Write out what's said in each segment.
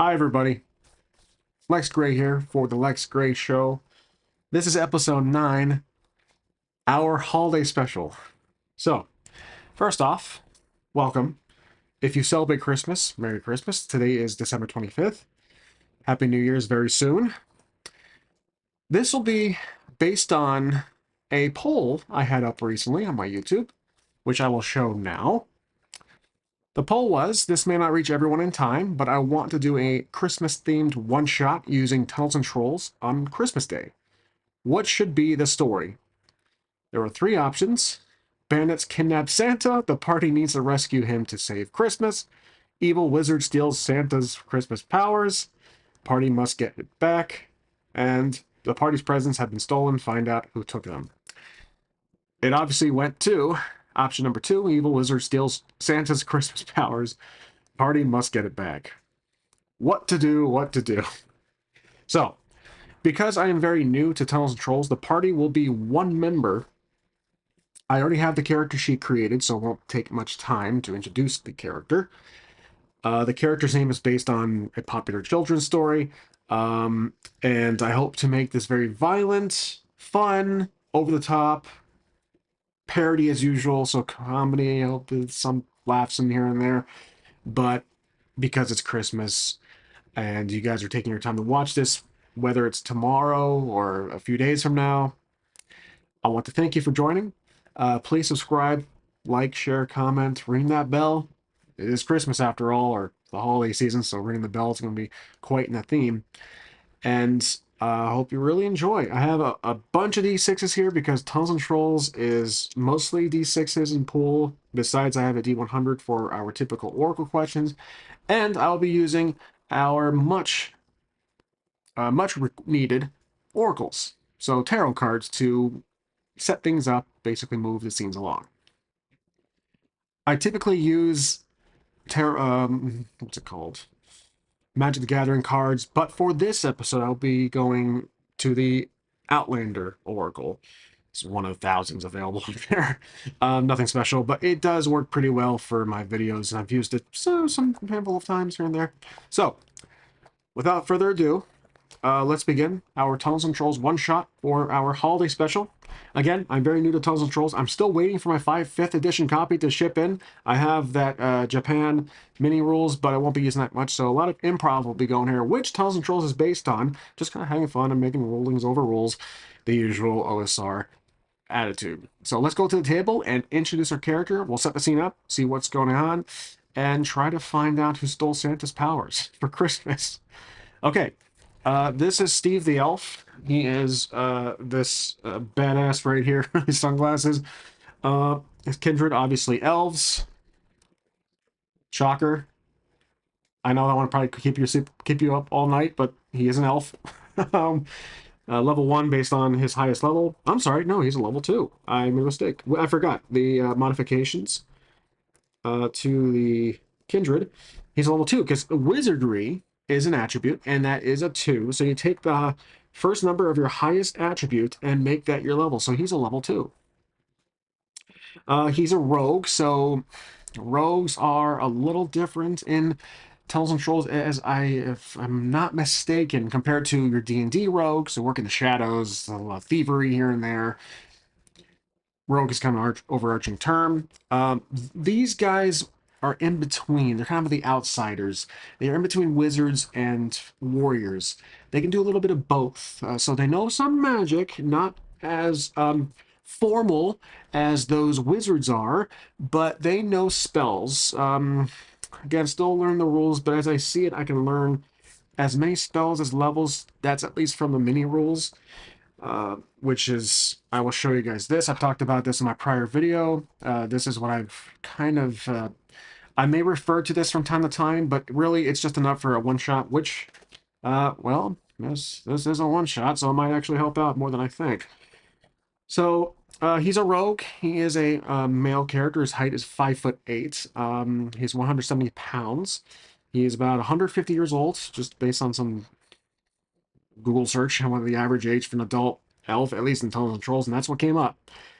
Hi, everybody. Lex Gray here for the Lex Gray Show. This is episode 9, our holiday special. So, first off, welcome. If you celebrate Christmas, Merry Christmas. Today is December 25th. Happy New Year's very soon. This will be based on a poll I had up recently on my YouTube, which I will show now. The poll was, this may not reach everyone in time, but I want to do a Christmas-themed one-shot using Tunnels and Trolls on Christmas Day. What should be the story? There were 3 options. Bandits kidnap Santa, the party needs to rescue him to save Christmas. Evil wizard steals Santa's Christmas powers. Party must get it back. And the party's presents have been stolen, find out who took them. It obviously went to option number 2, evil wizard steals Santa's Christmas powers. Party must get it back. What to do, what to do. So, because I am very new to Tunnels and Trolls, the party will be 1 member. I already have the character sheet created, so it won't take much time to introduce the character. The character's name is based on a popular children's story, and I hope to make this very violent, fun, over-the-top, parody as usual, so comedy. I hope there's some laughs in here and there, but because it's Christmas and you guys are taking your time to watch this, whether it's tomorrow or a few days from now, I want to thank you for joining. Please subscribe, like, share, comment, ring that bell. It is Christmas after all, or the holiday season, so ringing the bell is going to be quite in the theme. And I hope you really enjoy. I have a bunch of D6s here because Tunnels and Trolls is mostly D6s in pool. Besides, I have a D100 for our typical Oracle questions. And I'll be using our much needed Oracles. So tarot cards to set things up, basically move the scenes along. I typically use what's it called? Magic the Gathering cards, but for this episode, I'll be going to the Outlander Oracle. It's one of thousands available there. Nothing special, but it does work pretty well for my videos, and I've used it some handful of times here and there. So, without further ado, let's begin our Tunnels and Trolls one-shot for our holiday special. Again, I'm very new to Tunnels and Trolls. I'm still waiting for my 5th edition copy to ship in. I have that Japan mini rules, but I won't be using that much, so a lot of improv will be going here, which Tunnels and Trolls is based on. Just kind of having fun and making rulings over rules, the usual OSR attitude. So let's go to the table and introduce our character. We'll set the scene up, see what's going on, and try to find out who stole Santa's powers for Christmas. Okay. This is Steve the Elf. He is this badass right here, his sunglasses. His kindred, obviously elves. Shocker. I know that one probably keep you up all night, but he is an elf. Level 1 based on his highest level. I'm sorry, no, he's a level 2. I made a mistake. I forgot the modifications to the kindred. He's a level 2 because wizardry is an attribute, and that is a 2. So you take the first number of your highest attribute and make that your level. So he's a level 2. He's a rogue, so rogues are a little different in Tunnels and Trolls, if I'm not mistaken, compared to your D&D rogues who work in the shadows, a lot of thievery here and there. Rogue is kind of an overarching term. These guys are in between. They're kind of the outsiders. They are in between wizards and warriors. They can do a little bit of both. So they know some magic, not as formal as those wizards are, but they know spells. Again, still learn the rules, but as I see it, I can learn as many spells as levels. That's at least from the mini rules. Which is, I will show you guys this. I've talked about this in my prior video. This is what I've kind of, I may refer to this from time to time, but really it's just enough for a one-shot, which, well, this is a one-shot, so it might actually help out more than I think. So, he's a rogue. He is a male character. His height is 5'8". He's 170 pounds. He is about 150 years old, just based on some Google search on what the average age for an adult elf, at least in Tunnels and Trolls, and that's what came up.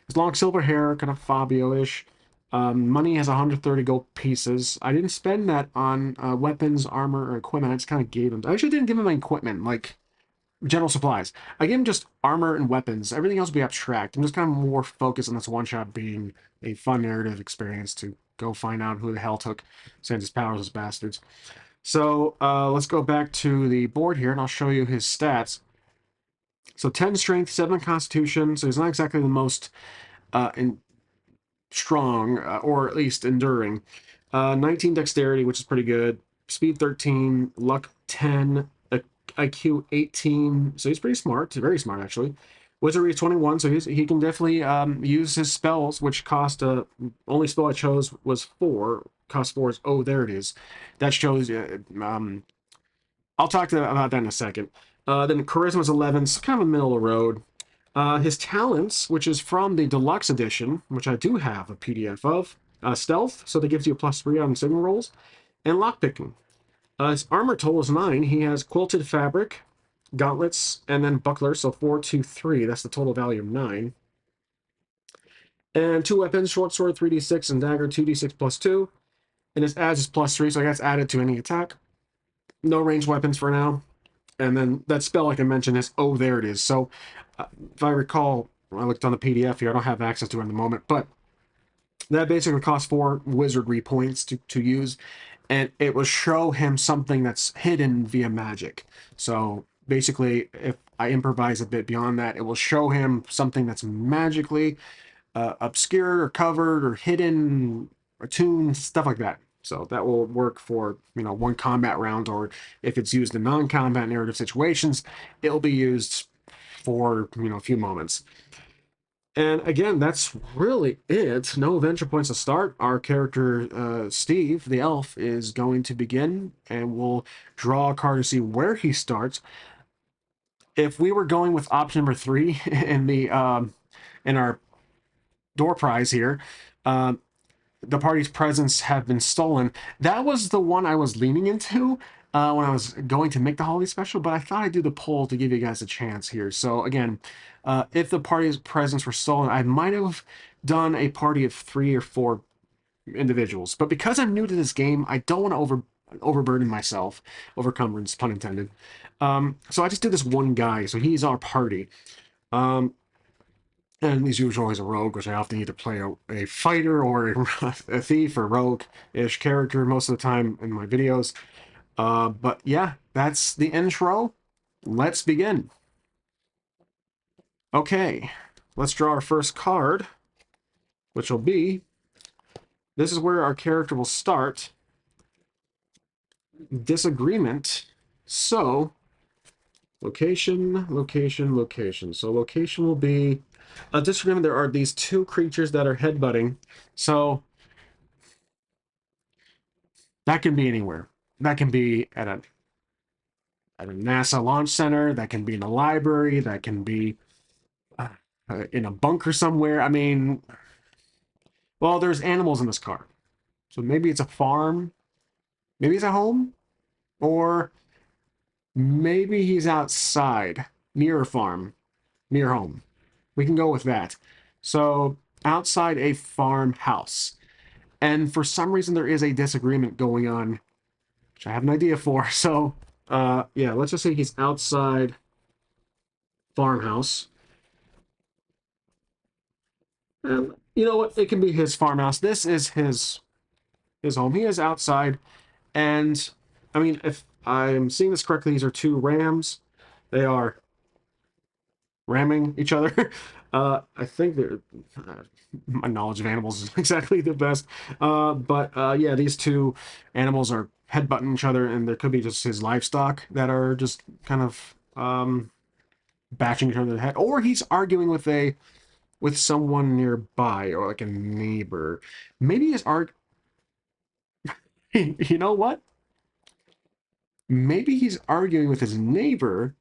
His long silver hair, kind of Fabio-ish, Money has 130 gold pieces. I didn't spend that on weapons, armor, or equipment. I just kind of gave him. I actually didn't give him my equipment, like general supplies. I gave him just armor and weapons. Everything else will be abstract. I'm just kind of more focused on this one shot being a fun narrative experience to go find out who the hell took Santa's powers, as bastards. So let's go back to the board here, and I'll show you his stats. So 10 strength, 7 constitution. So he's not exactly the most strong, or at least enduring. 19 dexterity, which is pretty good. Speed 13, luck 10, IQ 18. So he's pretty smart, very smart actually. Wizardry is 21, so he can definitely use his spells, which cost only spell I chose was 4. Cost 4 is, oh, there it is. That shows I'll talk about that in a second. Then charisma is 11, so kind of a middle of the road. His talents, which is from the deluxe edition, which I do have a PDF of, stealth, so that gives you a +3 on signal rolls, and lockpicking. His armor total is 9. He has quilted fabric, gauntlets, and then buckler, so 4, 2, 3. That's the total value of 9. And 2 weapons, short sword 3d6 and dagger 2d6 +2. And his adds is +3, so that's added to any attack. No ranged weapons for now. And then that spell, like I mentioned, is, oh, there it is. So if I recall, I looked on the PDF here, I don't have access to it in the moment, but that basically costs 4 wizardry points to use, and it will show him something that's hidden via magic. So basically, if I improvise a bit beyond that, it will show him something that's magically obscured or covered or hidden, attuned, stuff like that. So that will work for, one combat round, or if it's used in non-combat narrative situations, it'll be used for, a few moments. And again, that's really it. No adventure points to start. Our character, Steve, the elf, is going to begin, and we'll draw a card to see where he starts. If we were going with option number 3 in the in our door prize here, the party's presents have been stolen. That was the one I was leaning into when I was going to make the holiday special, but I thought I'd do the poll to give you guys a chance here. So again, if the party's presents were stolen, I might have done a party of 3 or 4 individuals. But because I'm new to this game, I don't want to overburden myself, overcumbrance, pun intended. So I just did this one guy, so he's our party. And he's usually always a rogue, which I often either play a fighter or a thief or rogue-ish character most of the time in my videos. But yeah, that's the intro. Let's begin. Okay, let's draw our first card, which will be, this is where our character will start. Disagreement. So, location, location, location. So location will be a disagreement. There are these 2 creatures that are headbutting. So that can be anywhere. That can be at a NASA launch center. That can be in a library. That can be in a bunker somewhere. I mean, well, there's animals in this card. So maybe it's a farm. Maybe it's a home. Or maybe he's outside, near a farm, near home. We can go with that. So outside a farmhouse. And for some reason, there is a disagreement going on, which I have an idea for. So, yeah, let's just say he's outside farmhouse. And you know what? It can be his farmhouse. This is his home. He is outside. And, I mean, if I'm seeing this correctly, these are 2 rams. They are ramming each other. I think they're... my knowledge of animals isn't exactly the best. But yeah, these 2 animals are headbutting each other, and there could be just his livestock that are just kind of bashing each other in the head. Or he's arguing with someone nearby, or like a neighbor. Maybe his you know what? Maybe he's arguing with his neighbor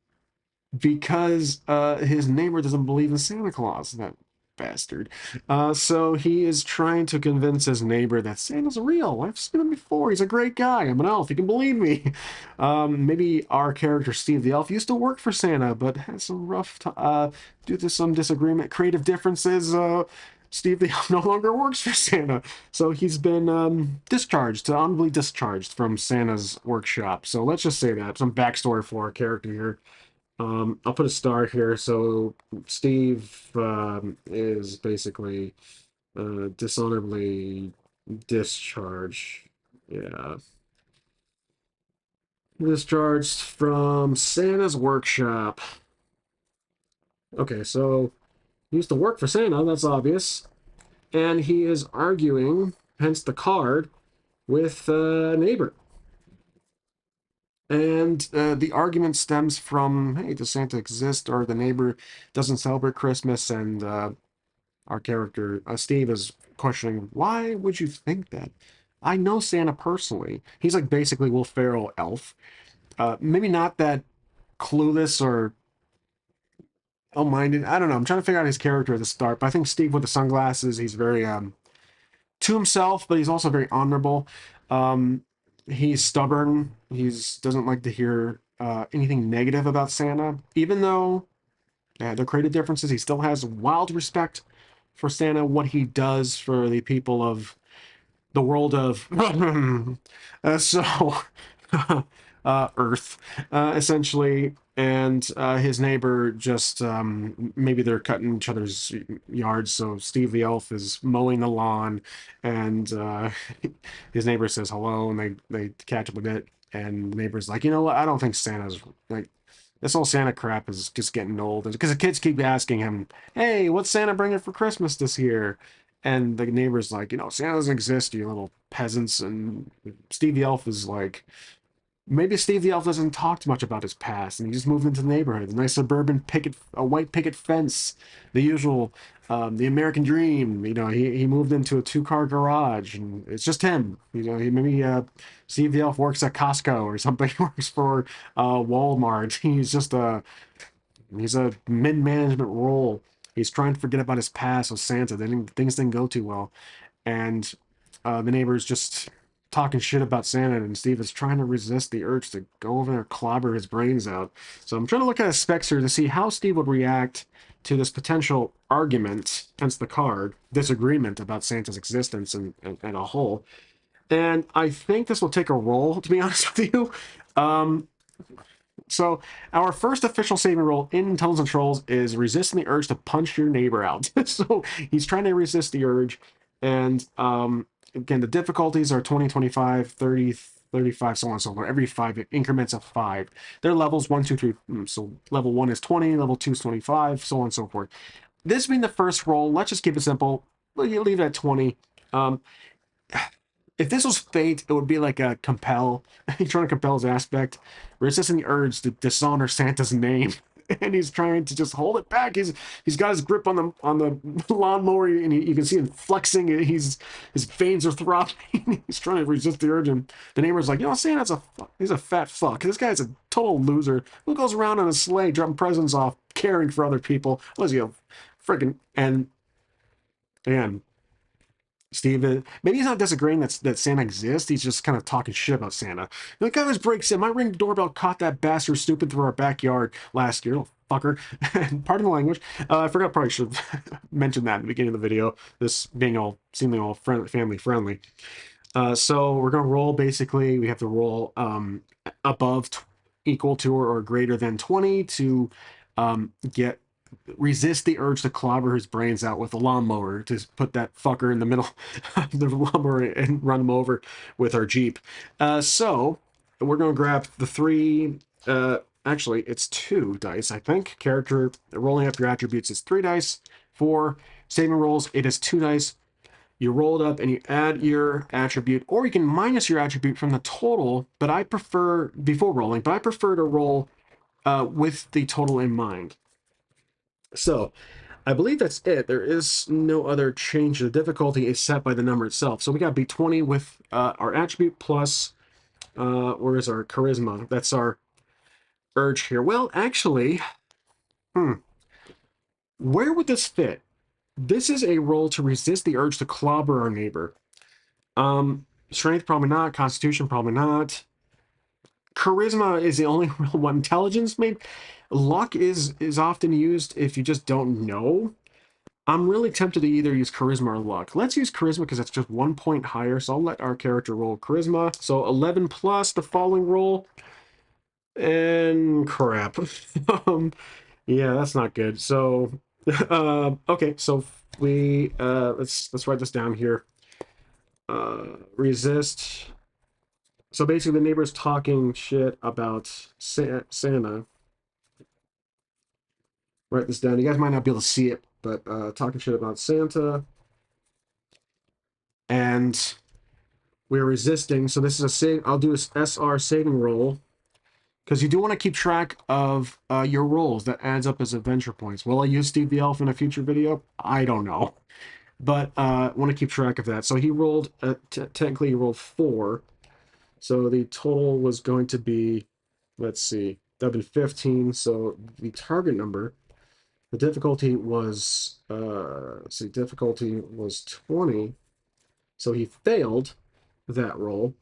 because his neighbor doesn't believe in Santa Claus, that bastard. So he is trying to convince his neighbor that Santa's real. I've seen him before. He's a great guy. I'm an elf. You can believe me. Maybe our character, Steve the elf, used to work for Santa, but had some rough due to some disagreement, creative differences. Steve the Elf no longer works for Santa. So he's been discharged, honorably discharged from Santa's workshop. So let's just say that. Some backstory for our character here. I'll put a star here. So Steve is basically dishonorably discharged. Yeah. Discharged from Santa's workshop. Okay, so he used to work for Santa, that's obvious. And he is arguing, hence the card, with a neighbor. And the argument stems from, hey, does Santa exist? Or the neighbor doesn't celebrate Christmas. And our character, Steve, is questioning, why would you think that? I know Santa personally. He's like basically Will Ferrell elf. Maybe not that clueless or ill-minded. I don't know. I'm trying to figure out his character at the start. But I think Steve with the sunglasses, he's very to himself, but he's also very honorable. Um, he's stubborn. He's doesn't like to hear anything negative about Santa, even though there are creative differences. He still has wild respect for Santa, what he does for the people of the world of so Earth, essentially. And his neighbor just maybe they're cutting each other's yards. So Steve the elf is mowing the lawn, and his neighbor says hello, and they catch up a bit. And the neighbor's like, you know what? I don't think Santa's like this whole Santa crap is just getting old. Because the kids keep asking him, "Hey, what's Santa bringing for Christmas this year?" And the neighbor's like, Santa doesn't exist, you little peasants. And Steve the Elf is like, maybe Steve the Elf doesn't talk too much about his past, and he just moved into the neighborhood. A nice suburban picket, a white picket fence, the usual, the American dream. He moved into a two-car garage, and it's just him. Maybe Steve the Elf works at Costco or something. He works for Walmart. He's a mid-management role. He's trying to forget about his past with Santa. Things didn't go too well, and the neighbor's just talking shit about Santa, and Steve is trying to resist the urge to go over there and clobber his brains out. So I'm trying to look at his specs here to see how Steve would react to this potential argument, hence the card, disagreement about Santa's existence and a whole. And I think this will take a roll, to be honest with you. So our first official saving roll in Tunnels and Trolls is resisting the urge to punch your neighbor out. So he's trying to resist the urge. And again, the difficulties are 20, 25, 30, 35, so on and so forth. Every 5 increments of 5. They're levels 1, 2, 3. So level 1 is 20, level 2 is 25, so on and so forth. This being the first roll, let's just keep it simple. You leave it at 20. If this was Fate, it would be like a compel. He's trying to compel his aspect. Resisting the urge to dishonor Santa's name. And he's trying to just hold it back. He's got his grip on the lawnmower, and you can see him flexing. His veins are throbbing. He's trying to resist the urge, and the neighbor's like, Santa's he's a fat fuck. This guy's a total loser who goes around on a sleigh dropping presents off, caring for other people. What is he, a freaking and again, Steve, maybe he's not disagreeing that Santa exists. He's just kind of talking shit about Santa. The guy always breaks in. My Ring doorbell caught that bastard stupid through our backyard last year. Little fucker. And pardon the language. I forgot. Probably should have mentioned that at the beginning of the video. This being all seemingly all family friendly. So we're gonna roll. Basically, we have to roll above equal to or greater than 20 to get resist the urge to clobber his brains out with a lawnmower, to put that fucker in the middle of the lawnmower and run him over with our Jeep. So we're going to grab the 3, actually it's 2 dice, I think. Character rolling up your attributes is 3 dice. For saving rolls, it is 2 dice. You roll it up and you add your attribute, or you can minus your attribute from the total, but I prefer, before rolling, but I prefer to roll with the total in mind. So, I believe that's it. There is no other change. The difficulty is set by the number itself. So we got B20 with our attribute plus, where is our charisma? That's our urge here. Well, actually, where would this fit? This is a roll to resist the urge to clobber our neighbor. Strength, probably not. Constitution, probably not. Charisma is the only real one. Intelligence, maybe. Luck is often used if you just don't know. I'm really tempted to either use charisma or luck. Let's use charisma because it's just 1 point higher. So I'll let our character roll charisma. So 11 plus the following roll. And crap. Yeah, that's not good. So, okay. So let's write this down here. Resist. So basically, the neighbor's talking shit about Santa. Write this down. You guys might not be able to see it, but talking shit about Santa. And we're resisting. So this is a save. I'll do a SR saving roll because you do want to keep track of your rolls. That adds up as adventure points. Will I use Steve the Elf in a future video? I don't know, but want to keep track of that. So he rolled. Technically, he rolled 4. So the total was going to be, let's see, that'd be 15. So the target number, the difficulty was, let's see, difficulty was 20. So he failed that roll.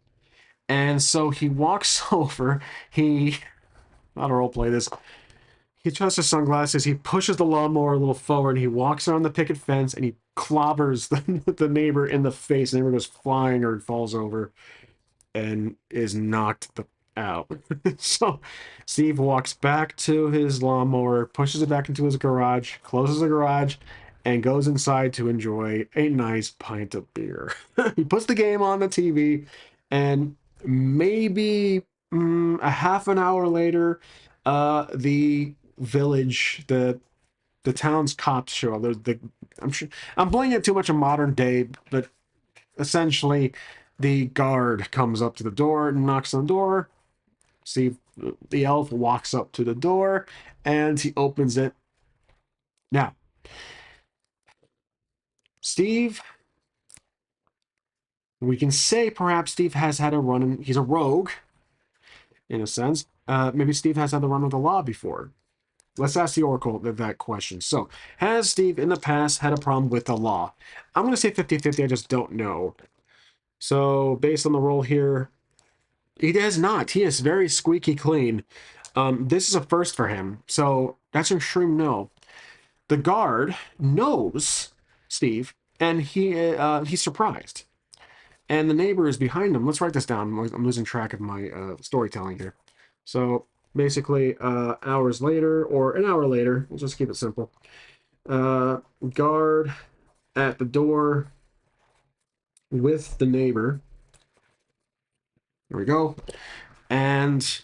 And so he walks over, I'll role play this. He adjusts his sunglasses, he pushes the lawnmower a little forward, he walks around the picket fence, and he clobbers the neighbor in the face. The neighbor goes flying or falls over and is knocked out. So Steve walks back to his lawnmower, pushes it back into his garage, closes the garage, and goes inside to enjoy a nice pint of beer. He puts the game on the TV, and maybe a half an hour later, the village, the town's cops show up. I'm sure I'm blaming it too much on modern day, but essentially, the guard comes up to the door, knocks on the door. Steve, the elf, walks up to the door, and he opens it. Now, Steve, we can say perhaps Steve has had a run, and he's a rogue, in a sense. Maybe Steve has had a run with the law before. Let's ask the Oracle that question. So, has Steve in the past had a problem with the law? I'm going to say 50-50, I just don't know. So, based on the roll here, he does not. He is very squeaky clean. This is a first for him, so that's an extreme no. The guard knows Steve, and he's surprised. And the neighbor is behind him. Let's write this down. I'm losing track of my storytelling here. So basically, hours later, or an hour later, we'll just keep it simple. Guard at the door with the neighbor. There we go. And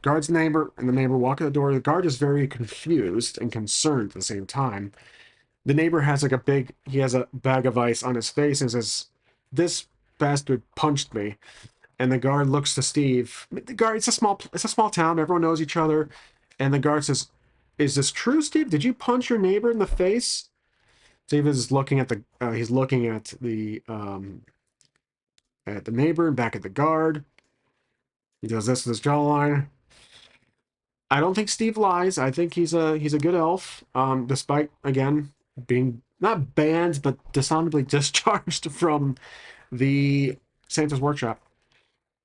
guard's neighbor and the neighbor walk at the door. The guard is very confused and concerned at the same time. The neighbor has he has a bag of ice on his face and says, "This bastard punched me." And the guard looks to Steve. The guard, it's a small town. Everyone knows each other. And the guard says, "Is this true, Steve? Did you punch your neighbor in the face?" Steve is looking at he's looking at the neighbor and back at the guard. He does this with his jawline. I don't think Steve lies. I think he's a good elf, despite again being not banned but dishonorably discharged from the Santa's workshop,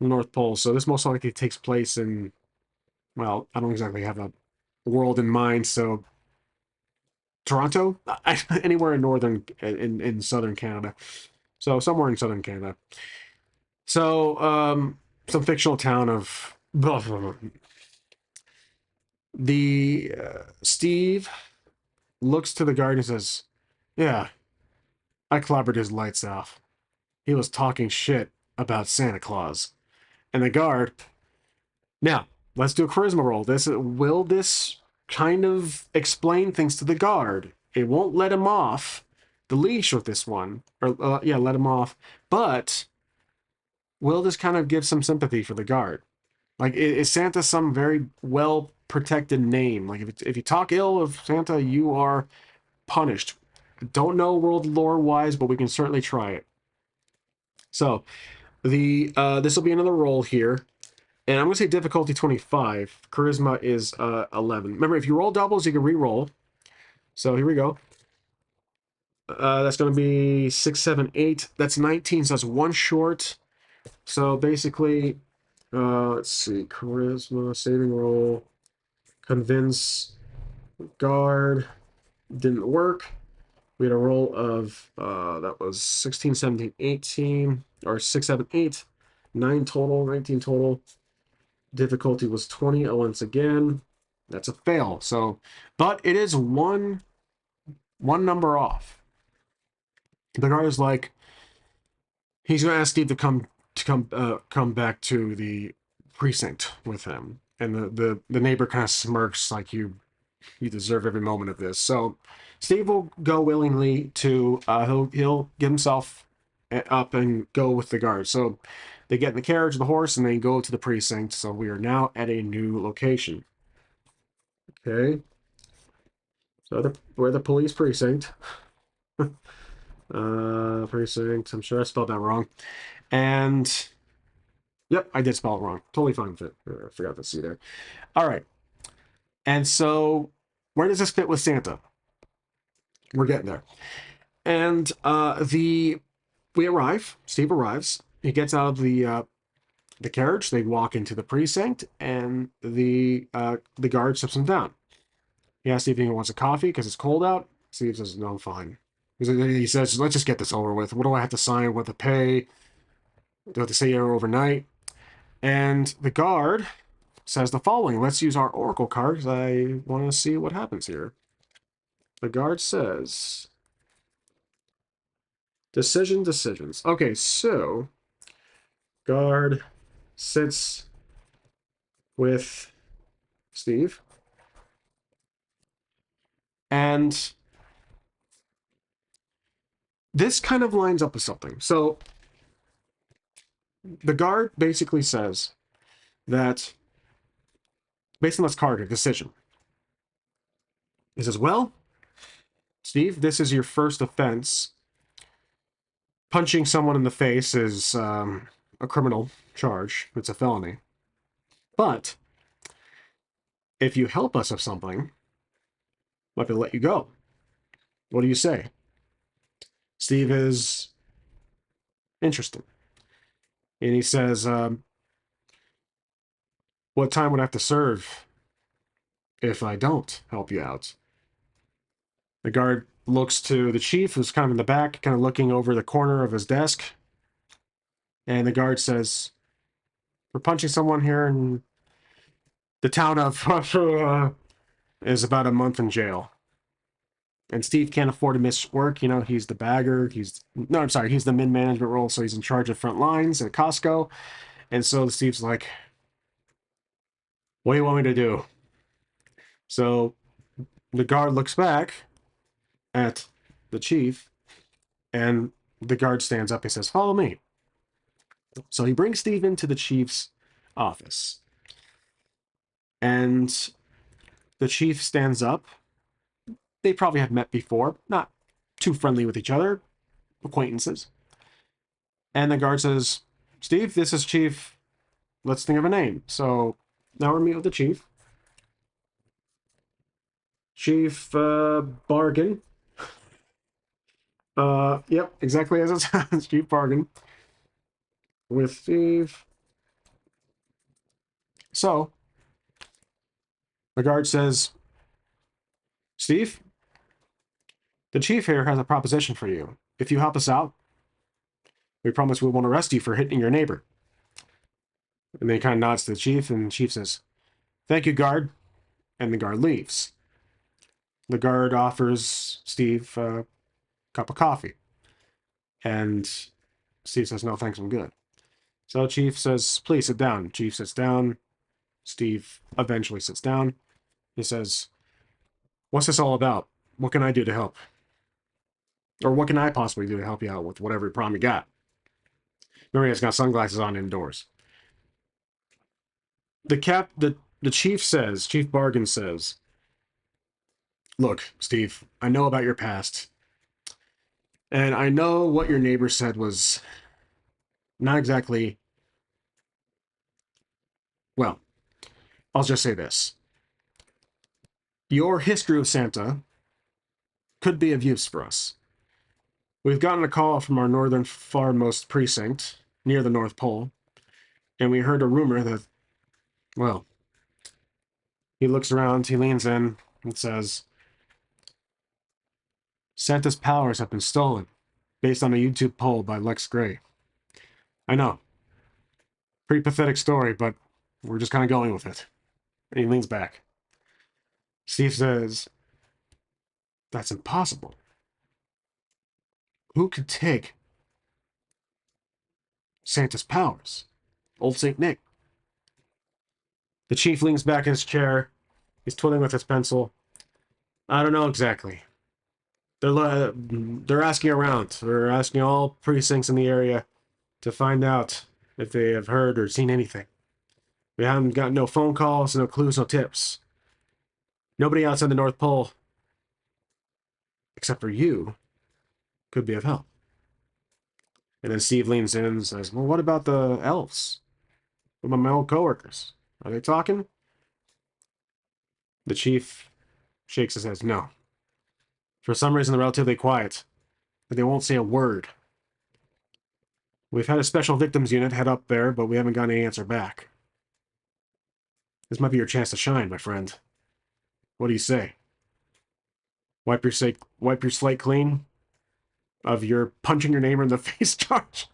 North Pole. So this most likely takes place in, well, I don't exactly have a world in mind. So Toronto, anywhere in in southern Canada. So somewhere in southern Canada. So some fictional town of the Steve looks to the guard and says, "Yeah, I clobbered his lights off. He was talking shit about Santa Claus." And the guard, now, let's do a charisma roll. Will this kind of explain things to the guard? It won't let him off the leash with this one. Or, yeah, let him off. But will this kind of give some sympathy for the guard? Like, is Santa some very well protected name? Like, if you talk ill of Santa, you are punished. Don't know world lore wise, but we can certainly try it. So this will be another roll here, and I'm gonna say difficulty 25. Charisma is 11. Remember, if you roll doubles, you can re-roll. So here we go. That's gonna be 6, 7, 8. That's 19. So that's one short. So basically, let's see, charisma saving roll, convince guard didn't work. We had a roll of, that was 16, 17, 18, or 6, 7, 8, 9 total, 19 total. Difficulty was 20 once again. That's a fail. So, but it is one number off. The guard is like, he's going to ask Steve to come back to the precinct with him. And the neighbor kind of smirks like you deserve every moment of this. So Steve will go willingly to he'll get himself up and go with the guard. So they get in the carriage of the horse and they go to the precinct. So we are now at a new location. Okay. So we're the police precinct. Precinct. I'm sure I spelled that wrong. And yep, I did spell it wrong. Totally fine with it. I forgot to see there. All right. And so where does this fit with Santa? We're getting there. And we arrive. Steve arrives. He gets out of the carriage. They walk into the precinct, and the guard steps him down. He asks Steve if he wants a coffee because it's cold out. Steve says, "No, I'm fine." He says, "Let's just get this over with. What do I have to sign? What to pay? Do I have to stay here overnight?" And the guard says the following. Let's use our Oracle card because I want to see what happens here. The guard says, decisions. Okay, so guard sits with Steve, and this kind of lines up with something. So the guard basically says that, based on this card, a decision. He says, well, Steve, this is your first offense. Punching someone in the face is a criminal charge. It's a felony. But if you help us with something, might be able to let you go. What do you say? Steve is interested. And he says, what time would I have to serve if I don't help you out? The guard looks to the chief, who's kind of in the back, kind of looking over the corner of his desk. And the guard says, we're punching someone here in the town of is about a month in jail. And Steve can't afford to miss work. You know, he's the bagger. He's the mid-management role, so he's in charge of front lines at Costco. And so Steve's like, what do you want me to do? So the guard looks back at the chief, and the guard stands up and says, follow me. So he brings Steve into the chief's office. And the chief stands up. They probably have met before, not too friendly with each other, acquaintances. And the guard says, Steve, this is Chief. Let's think of a name. So now we're meeting with the chief. Chief Bargain. Yep, exactly as it sounds. Chief Bargain. With Steve. So the guard says, Steve, the chief here has a proposition for you. If you help us out, we promise we won't arrest you for hitting your neighbor. And then he kind of nods to the chief, and the chief says, thank you, guard. And the guard leaves. The guard offers Steve a cup of coffee. And Steve says, no, thanks, I'm good. So Chief says, please sit down. Chief sits down. Steve eventually sits down. He says, what's this all about? What can I do to help? Or what can I possibly do to help you out with whatever problem you got? Remember, he's got sunglasses on indoors. The chief says, Chief Bargain says, look, Steve, I know about your past. And I know what your neighbor said was not exactly, well, I'll just say this. Your history with Santa could be of use for us. We've gotten a call from our northern farmost precinct, near the North Pole, and we heard a rumor that, well, he looks around, he leans in, and says, Santa's powers have been stolen, based on a YouTube poll by Lex Gray. I know. Pretty pathetic story, but we're just kind of going with it. And he leans back. Steve says, that's impossible. Who could take Santa's powers? Old St. Nick. The chief leans back in his chair. He's twiddling with his pencil. I don't know exactly. They're asking around. They're asking all precincts in the area to find out if they have heard or seen anything. We haven't got no phone calls, no clues, no tips. Nobody outside the North Pole, except for you, could be of help. And then Steve leans in and says, well, what about the elves? What about my old coworkers? Are they talking? The chief shakes his head. No. For some reason, they're relatively quiet. But they won't say a word. We've had a special victims unit head up there, but we haven't got any answer back. This might be your chance to shine, my friend. What do you say? Wipe your slate clean of your punching your neighbor in the face charge.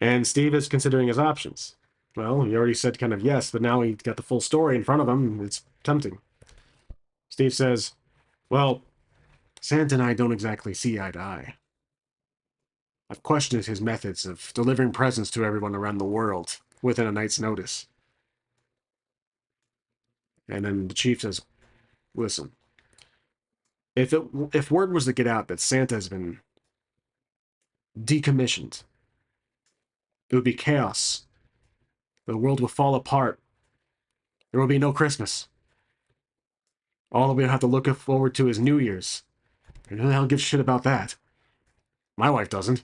And Steve is considering his options. Well, he already said kind of yes, but now he's got the full story in front of him. It's tempting. Steve says, well, Santa and I don't exactly see eye to eye. I've questioned his methods of delivering presents to everyone around the world within a night's notice. And then the chief says, listen, if word was to get out that Santa has been decommissioned, it would be chaos. The world will fall apart. There will be no Christmas. All we have to look forward to is New Year's. And who the hell gives a shit about that? My wife doesn't.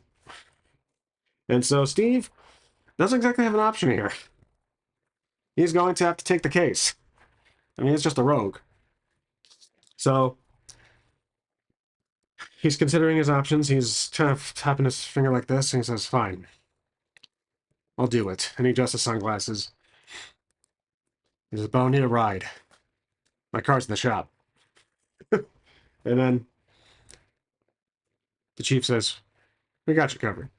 And so Steve doesn't exactly have an option here. He's going to have to take the case. I mean, it's just a rogue. So he's considering his options. He's kind of tapping his finger like this, and he says, fine. I'll do it. And he adjusts his sunglasses. He says, but I'll need a ride. My car's in the shop. And then the chief says, we got you covered.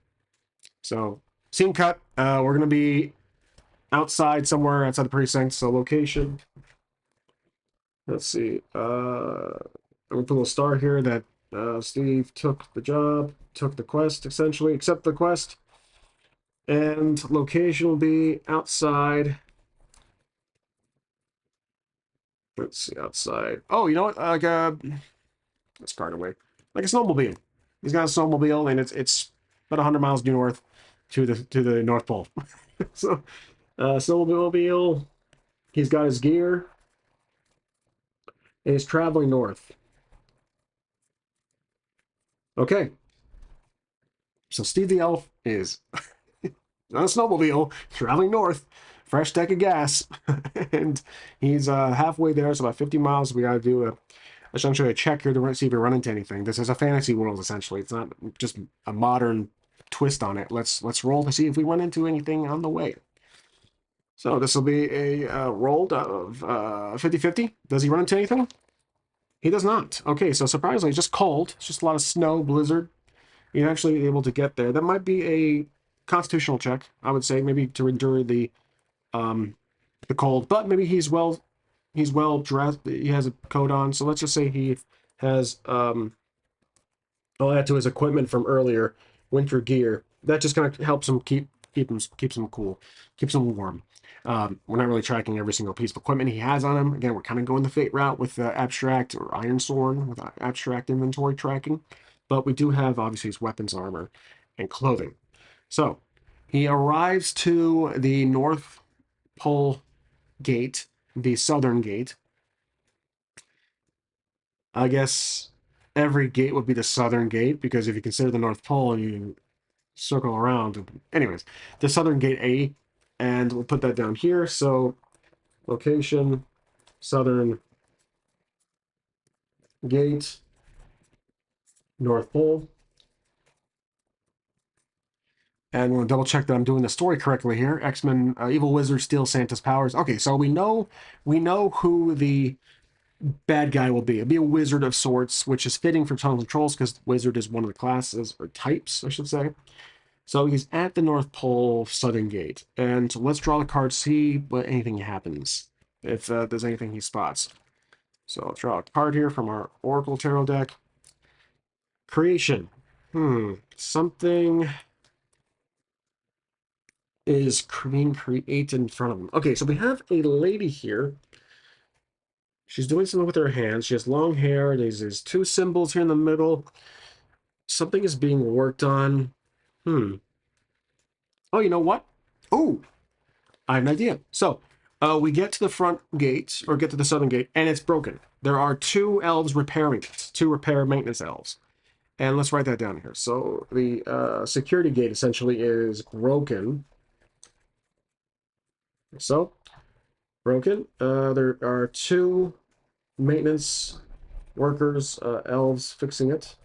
So, scene cut. We're going to be outside somewhere outside the precinct. So, location. Let's see. I'm going to put a little star here that Steve took the job, took the quest, essentially, accept the quest. And location will be outside. Let's see, outside. Oh, you know what? Like let's card away. Like a snowmobile. He's got a snowmobile, and it's about 100 miles due north to the North Pole. So, snowmobile. He's got his gear, and he's traveling north. Okay. So Steve the Elf is on a snowmobile traveling north, fresh tank of gas, and he's halfway there. So about 50 miles. We got to do essentially a check here to see if we run into anything. This is a fantasy world, essentially. It's not just a modern twist on it. Let's roll to see if we run into anything on the way. So this will be a roll of 50-50. Does he run into anything? He does not. Okay, so surprisingly, it's just cold. It's just a lot of snow, blizzard. You're actually able to get there. That might be a constitutional check, I would say, maybe to endure the cold. But maybe he's well dressed. He has a coat on. So let's just say he has I'll add to his equipment from earlier, winter gear. That just kind of helps him keeps him cool, keeps him warm. We're not really tracking every single piece of equipment he has on him. Again, we're kind of going the Fate route with Abstract or Iron Sword with Abstract inventory tracking. But we do have, obviously, his weapons, armor, and clothing. So, he arrives to the North Pole gate, the southern gate. I guess every gate would be the southern gate, because if you consider the North Pole and you circle around. Anyways, the southern gate A, and we'll put that down here. So, location, southern gate, North Pole. And we'll double check that I'm doing the story correctly here. X-Men, evil wizard steals Santa's powers. Okay, so we know who the bad guy will be. It'll be a wizard of sorts, which is fitting for Tunnel of Trolls because wizard is one of the classes, or types, I should say. So he's at the North Pole Southern Gate. And let's draw the card, see what anything happens, if there's anything he spots. So I'll draw a card here from our Oracle Tarot deck. Creation. Something is being created in front of him. Okay, so we have a lady here. She's doing something with her hands. She has long hair. There's two symbols here in the middle. Something is being worked on. Oh, you know what? Oh, I have an idea. So, we get to the front gate, or get to the southern gate, and it's broken. There are two elves repairing it. Two repair maintenance elves. And let's write that down here. So, the security gate essentially is broken. So, broken. There are two maintenance workers, elves, fixing it.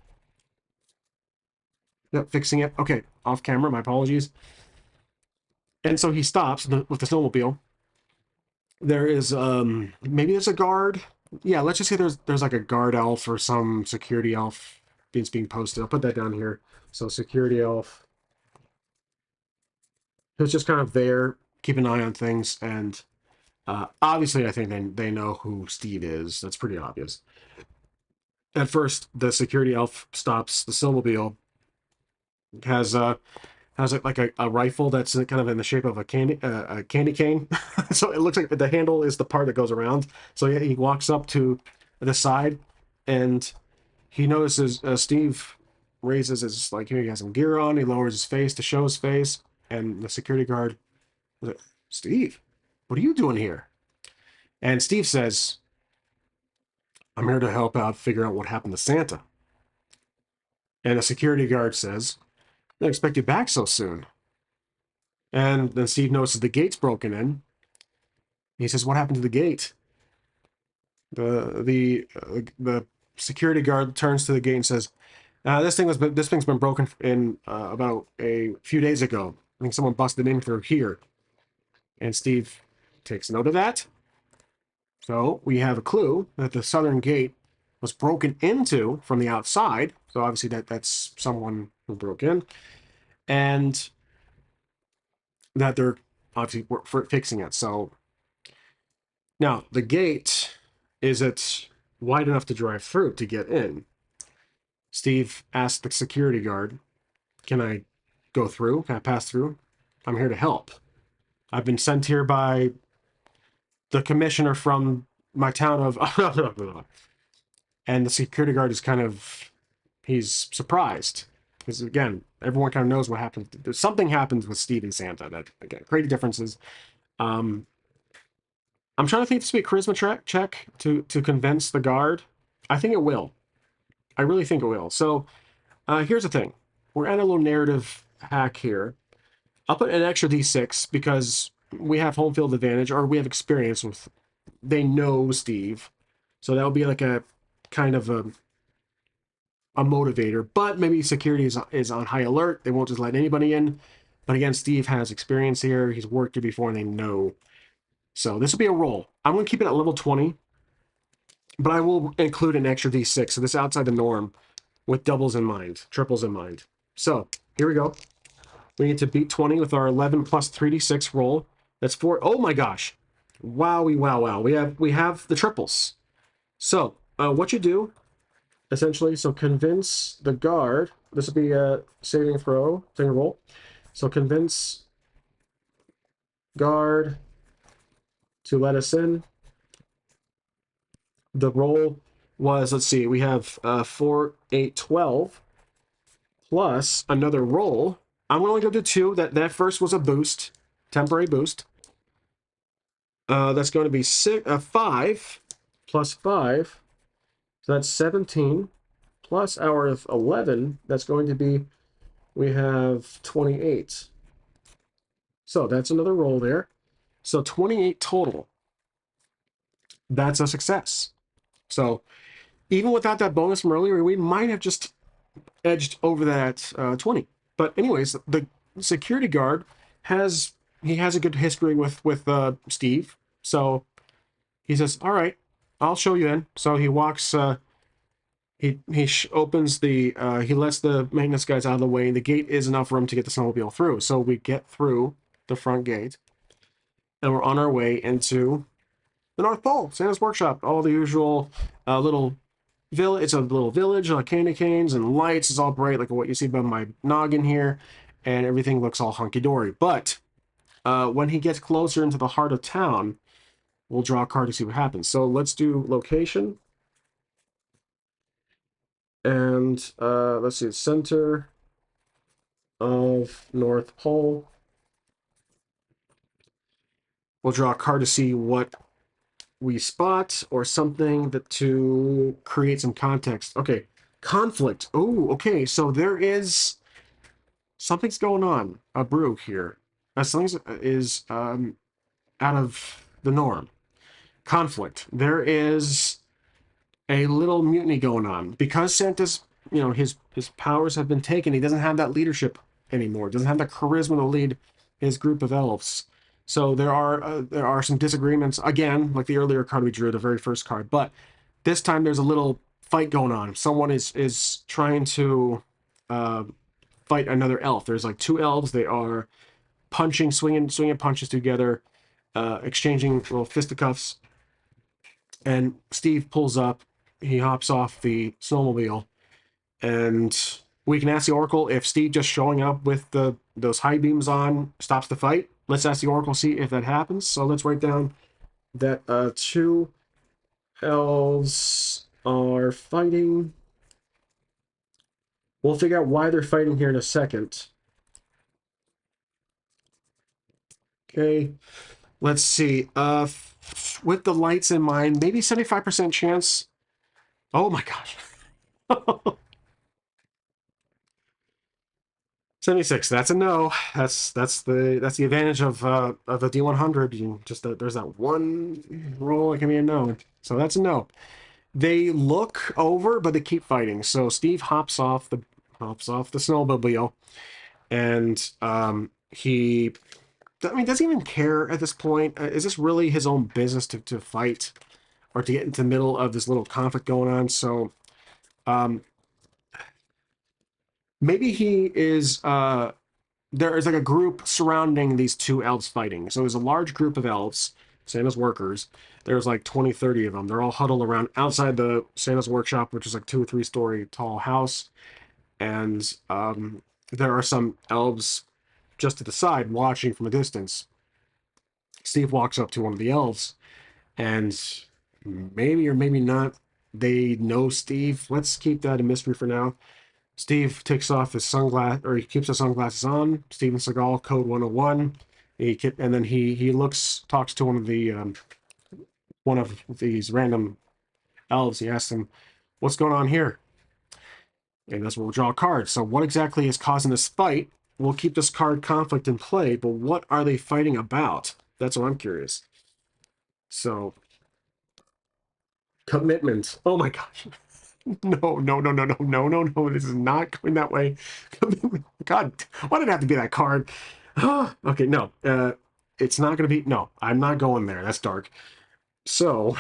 Yep, fixing it. Okay, off camera, my apologies. And so he stops with the snowmobile. There is, maybe there's a guard. Yeah, let's just say there's like a guard elf or some security elf being posted. I'll put that down here. So security elf, who's just kind of there, keep an eye on things, and obviously I think they know who Steve is. That's pretty obvious. At first, the security elf stops the snowmobile, has like a rifle that's kind of in the shape of a candy cane. So it looks like the handle is the part that goes around. So he walks up to the side, and he notices Steve raises his, like, here he has some gear on. He lowers his face to show his face, and the security guard was like, "Steve, what are you doing here?" And Steve says, "I'm here to help out figure out what happened to Santa." And the security guard says, "I didn't expect you back so soon." And then Steve notices the gate's broken in. He says, "What happened to the gate?" The security guard turns to the gate and says, this thing's been broken in about a few days ago. I think someone busted in through here." And Steve takes note of that. So we have a clue that the southern gate was broken into from the outside. So obviously that's someone who broke in, and that they're obviously fixing it. So now the gate, is it wide enough to drive through to get in? Steve asked the security guard, "Can I go through? Can I pass through? I'm here to help. I've been sent here by the commissioner from my town of..." And the security guard is he's surprised. Because again, everyone kind of knows what happens. There's something happens with Steve and Santa that, again, creative differences. I'm trying to think if this would be a charisma check to convince the guard. I think it will. I really think it will. So here's the thing. We're at a little narrative hack here. I'll put an extra d6 because we have home field advantage, or we have experience with, they know Steve. So that would be like a kind of a motivator. But maybe security is on high alert. They won't just let anybody in. But again, Steve has experience here. He's worked here before, and they know. So this will be a roll. I'm going to keep it at level 20. But I will include an extra d6. So this is outside the norm, with doubles in mind, triples in mind. So here we go. We need to beat 20 with our 11 plus 3d6 roll. That's 4. Oh my gosh. Wowie, wow, wow. We have the triples. So what you do, essentially, so convince the guard. This will be a saving roll. So convince guard to let us in. The roll was, let's see, we have 4, 8, 12 plus another roll. I'm going to go to 2. That first was a boost, temporary boost. That's going to be 5 plus 5. So that's 17 plus our 11. That's going to be, we have 28. So that's another roll there. So 28 total. That's a success. So even without that bonus from earlier, we might have just edged over that 20. But anyways, the security guard has a good history with Steve. So he says, "All right, I'll show you in. So he walks. Opens the. He lets the maintenance guys out of the way. The gate is enough room to get the snowmobile through. So we get through the front gate, and we're on our way into the North Pole, Santa's workshop. All the usual little village. It's a little village, like candy canes and lights. It's all bright, like what you see above my noggin here, and everything looks all hunky dory. But when he gets closer into the heart of town, we'll draw a card to see what happens. So let's do location, and let's see, center of North Pole. We'll draw a card to see what we spot or something that to create some context. Okay, conflict. Oh, okay. So there is something's going on. A brew here. Something is out of the norm. Conflict. There is a little mutiny going on because Santa's, his powers have been taken. He doesn't have that leadership anymore. Doesn't have the charisma to lead his group of elves. So there are some disagreements again, like the earlier card we drew, the very first card. But this time there's a little fight going on. Someone is trying to uh, fight another elf. There's like two elves. They are punching, swinging punches together, exchanging little fisticuffs. And Steve pulls up. He hops off the snowmobile, and we can ask the Oracle if Steve just showing up with those high beams on stops the fight. Let's ask the Oracle, see if that happens. So let's write down that two elves are fighting. We'll figure out why they're fighting here in a second. Okay, let's see. With the lights in mind, maybe 75% chance. Oh my gosh. 76. That's a no. That's the advantage of the D100. You just there's that one roll that can be a no. So that's a no. They look over, but they keep fighting. So Steve hops off the snowmobile, and he, I mean, doesn't even care at this point. Is this really his own business to fight or to get into the middle of this little conflict going on? So um, maybe he is. There is like a group surrounding these two elves fighting. So there's a large group of elves, Santa's workers. There's like 20, 30 of them. They're all huddled around outside the Santa's workshop, which is like 2 or 3 story tall house. And there are some elves just to the side watching from a distance. Steve walks up to one of the elves, and maybe or maybe not, they know Steve. Let's keep that a mystery for now. Steve takes off his sunglass, or he keeps his sunglasses on. Steven Seagal, Code 101. And then he talks to one of these random elves. He asks him, "What's going on here?" And that's where we'll draw a card. So, what exactly is causing this fight? We'll keep this card conflict in play, but what are they fighting about? That's what I'm curious. So, commitment. Oh my gosh. No, no, no, no, no, no, no, no. This is not going that way. God, why did it have to be that card? Okay, no. It's not going to be. No, I'm not going there. That's dark. So,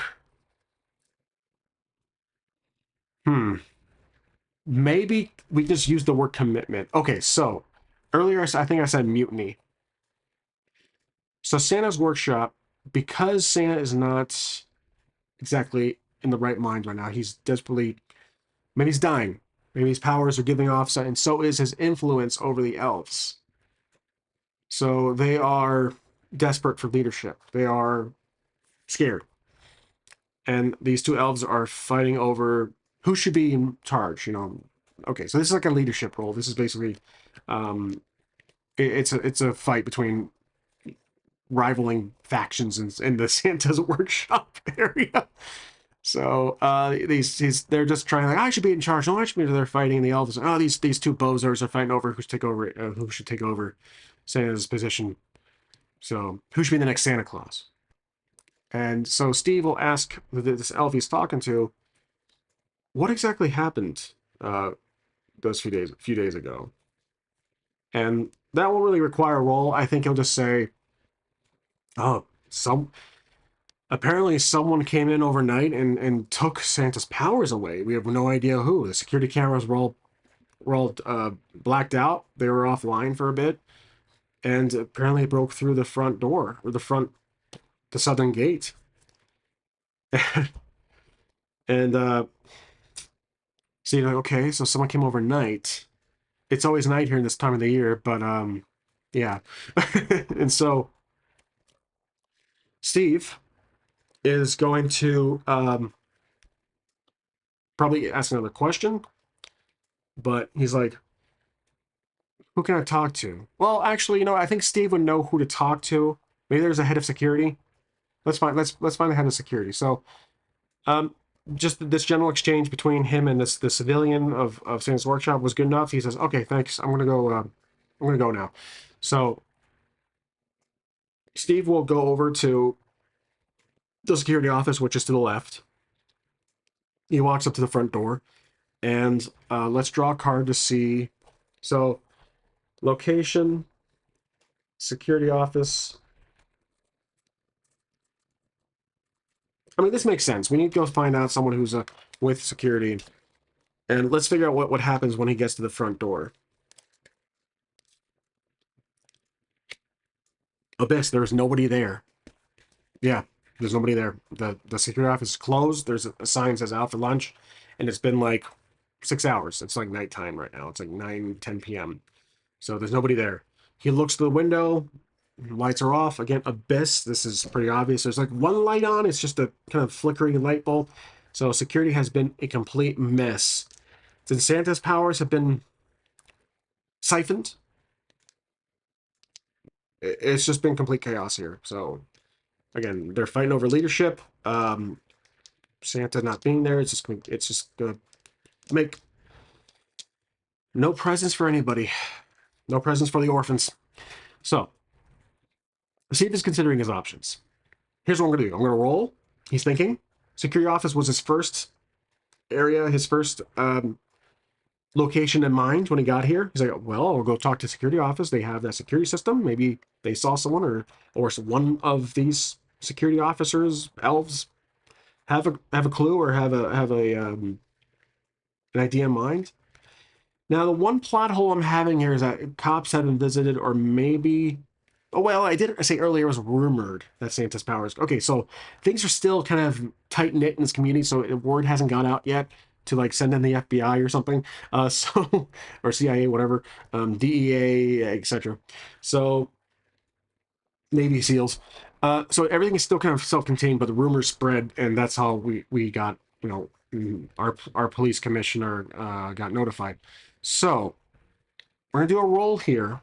hmm. Maybe we just use the word commitment. Okay, so earlier I think I said mutiny. So Santa's workshop, because Santa is not exactly in the right mind right now, he's desperately. Maybe he's dying. Maybe his powers are giving off, and so is his influence over the elves. So they are desperate for leadership. They are scared. And these two elves are fighting over who should be in charge. Okay, so this is like a leadership role. This is basically it's a fight between rivaling factions in the Santa's workshop area. So they're just trying like I should be in charge. No, I should be. They're fighting the elves. Oh, these two bozos are fighting over who should take over Santa's position. So who should be the next Santa Claus? And so Steve will ask this elf he's talking to, what exactly happened uh, those few days ago? And that won't really require a roll. I think he'll just say, oh, Apparently, someone came in overnight and took Santa's powers away. We have no idea who. The security cameras were all blacked out. They were offline for a bit, and apparently it broke through the front door or the southern gate. And so you're like, okay, so someone came overnight. It's always night here in this time of the year, but yeah. And so Steve is going to probably ask another question, but he's like, who can I talk to? Well, actually, I think Steve would know who to talk to. Maybe there's a head of security. Let's find the head of security. So, um, just this general exchange between him and the civilian of Santa's workshop was good enough. He says, "Okay, thanks. I'm gonna go. I'm gonna go now." So Steve will go over to the security office, which is to the left. He walks up to the front door, and let's draw a card to see. So, location, security office. I mean, this makes sense. We need to go find out someone who's with security, and let's figure out what happens when he gets to the front door. Abyss, there's nobody there. Yeah, there's nobody there. The security office is closed. There's a sign that says out for lunch, and it's been like 6 hours. It's like nighttime right now. It's like 9, 10 p.m. So there's nobody there. He looks to the window. Lights are off. Again, Abyss. This is pretty obvious. There's like one light on. It's just a kind of flickering light bulb. So security has been a complete mess. Since Santa's powers have been siphoned, it's just been complete chaos here. So again, they're fighting over leadership. Santa not being there, it's just gonna make no presents for anybody. No presents for the orphans. So Steve is considering his options. Here's what I'm gonna do. I'm gonna roll. He's thinking. Security office was his first area, his first location in mind when he got here. He's like, well, I'll go talk to security office. They have that security system. Maybe they saw someone, or one of these security officers, elves, have a clue or have a an idea in mind. Now, the one plot hole I'm having here is that cops haven't visited, or maybe. Oh, well, I did say earlier it was rumored that Santa's powers. Okay, so things are still kind of tight knit in this community, so the word hasn't gone out yet to like send in the FBI or something, so or CIA, whatever, DEA, etc. So Navy SEALs. So everything is still kind of self-contained, but the rumors spread, and that's how we got our police commissioner got notified. So we're gonna do a roll here.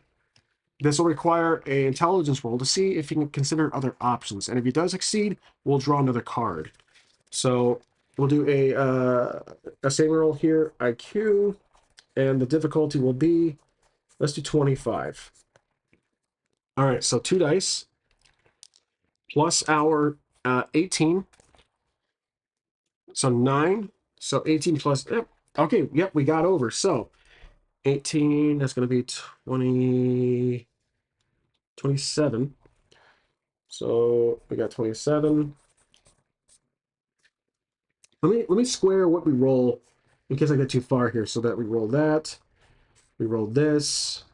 This will require an intelligence roll to see if you can consider other options, and if he does succeed, we'll draw another card. So we'll do a saving roll here, IQ, and the difficulty will be, let's do 25. All right, so 2 dice plus our 18, so 9. So 18 plus, yep. Okay, yep, we got over. So 18, that's going to be 20, 27. So we got 27. Let me square what we roll in case I get too far here, so that we roll that. We roll this.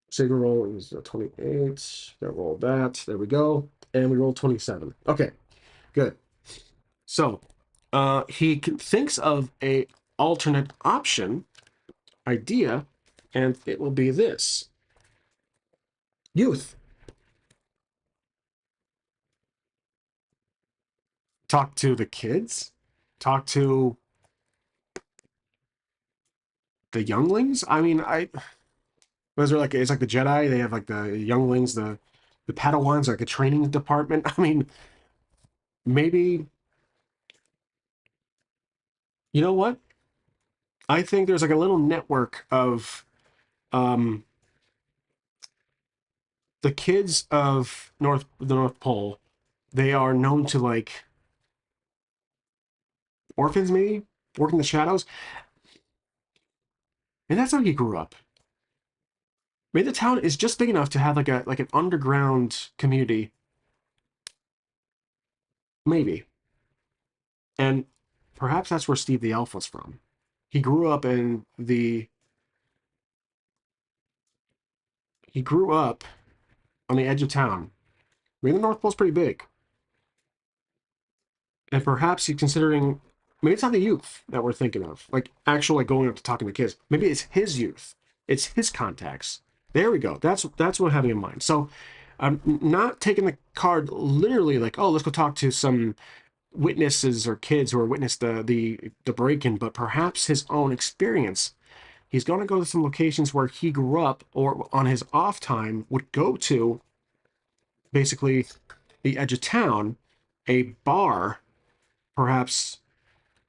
Saving roll is 28. Gotta roll that. There we go. And we roll 27. Okay, good. So he thinks of a alternate option idea, and it will be this. Youth. Talk to the kids? Talk to the younglings? I mean, was there like, it's like the Jedi, they have like the younglings, the Padawans, like a training department. I mean, maybe, you know what? I think there's like a little network of um the kids of the North Pole. They are known to like orphans, maybe working the shadows, and that's how he grew up. Maybe the town is just big enough to have like an underground community Maybe. And perhaps that's where Steve the Elf was from. He grew up in the he grew up on the edge of town. I mean, the North Pole's pretty big. And perhaps he's considering, maybe it's not the youth that we're thinking of, like actually like going up to talking to kids. Maybe it's his youth. It's his contacts. There we go. That's what I'm having in mind. So I'm not taking the card literally like, oh, let's go talk to some witnesses or kids who are witnessed the break-in, but perhaps his own experience. He's going to go to some locations where he grew up or on his off time would go to basically the edge of town, a bar, perhaps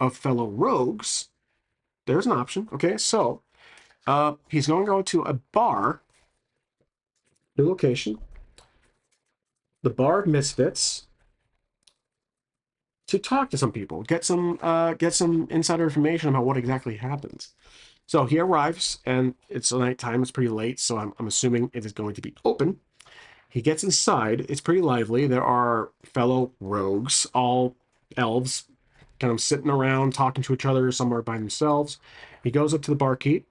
of fellow rogues. There's an option. Okay, so he's going to go to a bar, new location, the Bar of Misfits, to talk to some people, get some insider information about what exactly happens. So he arrives, and it's nighttime. It's pretty late, so I'm assuming it is going to be open. He gets inside. It's pretty lively. There are fellow rogues, all elves, kind of sitting around talking to each other somewhere by themselves. He goes up to the barkeep,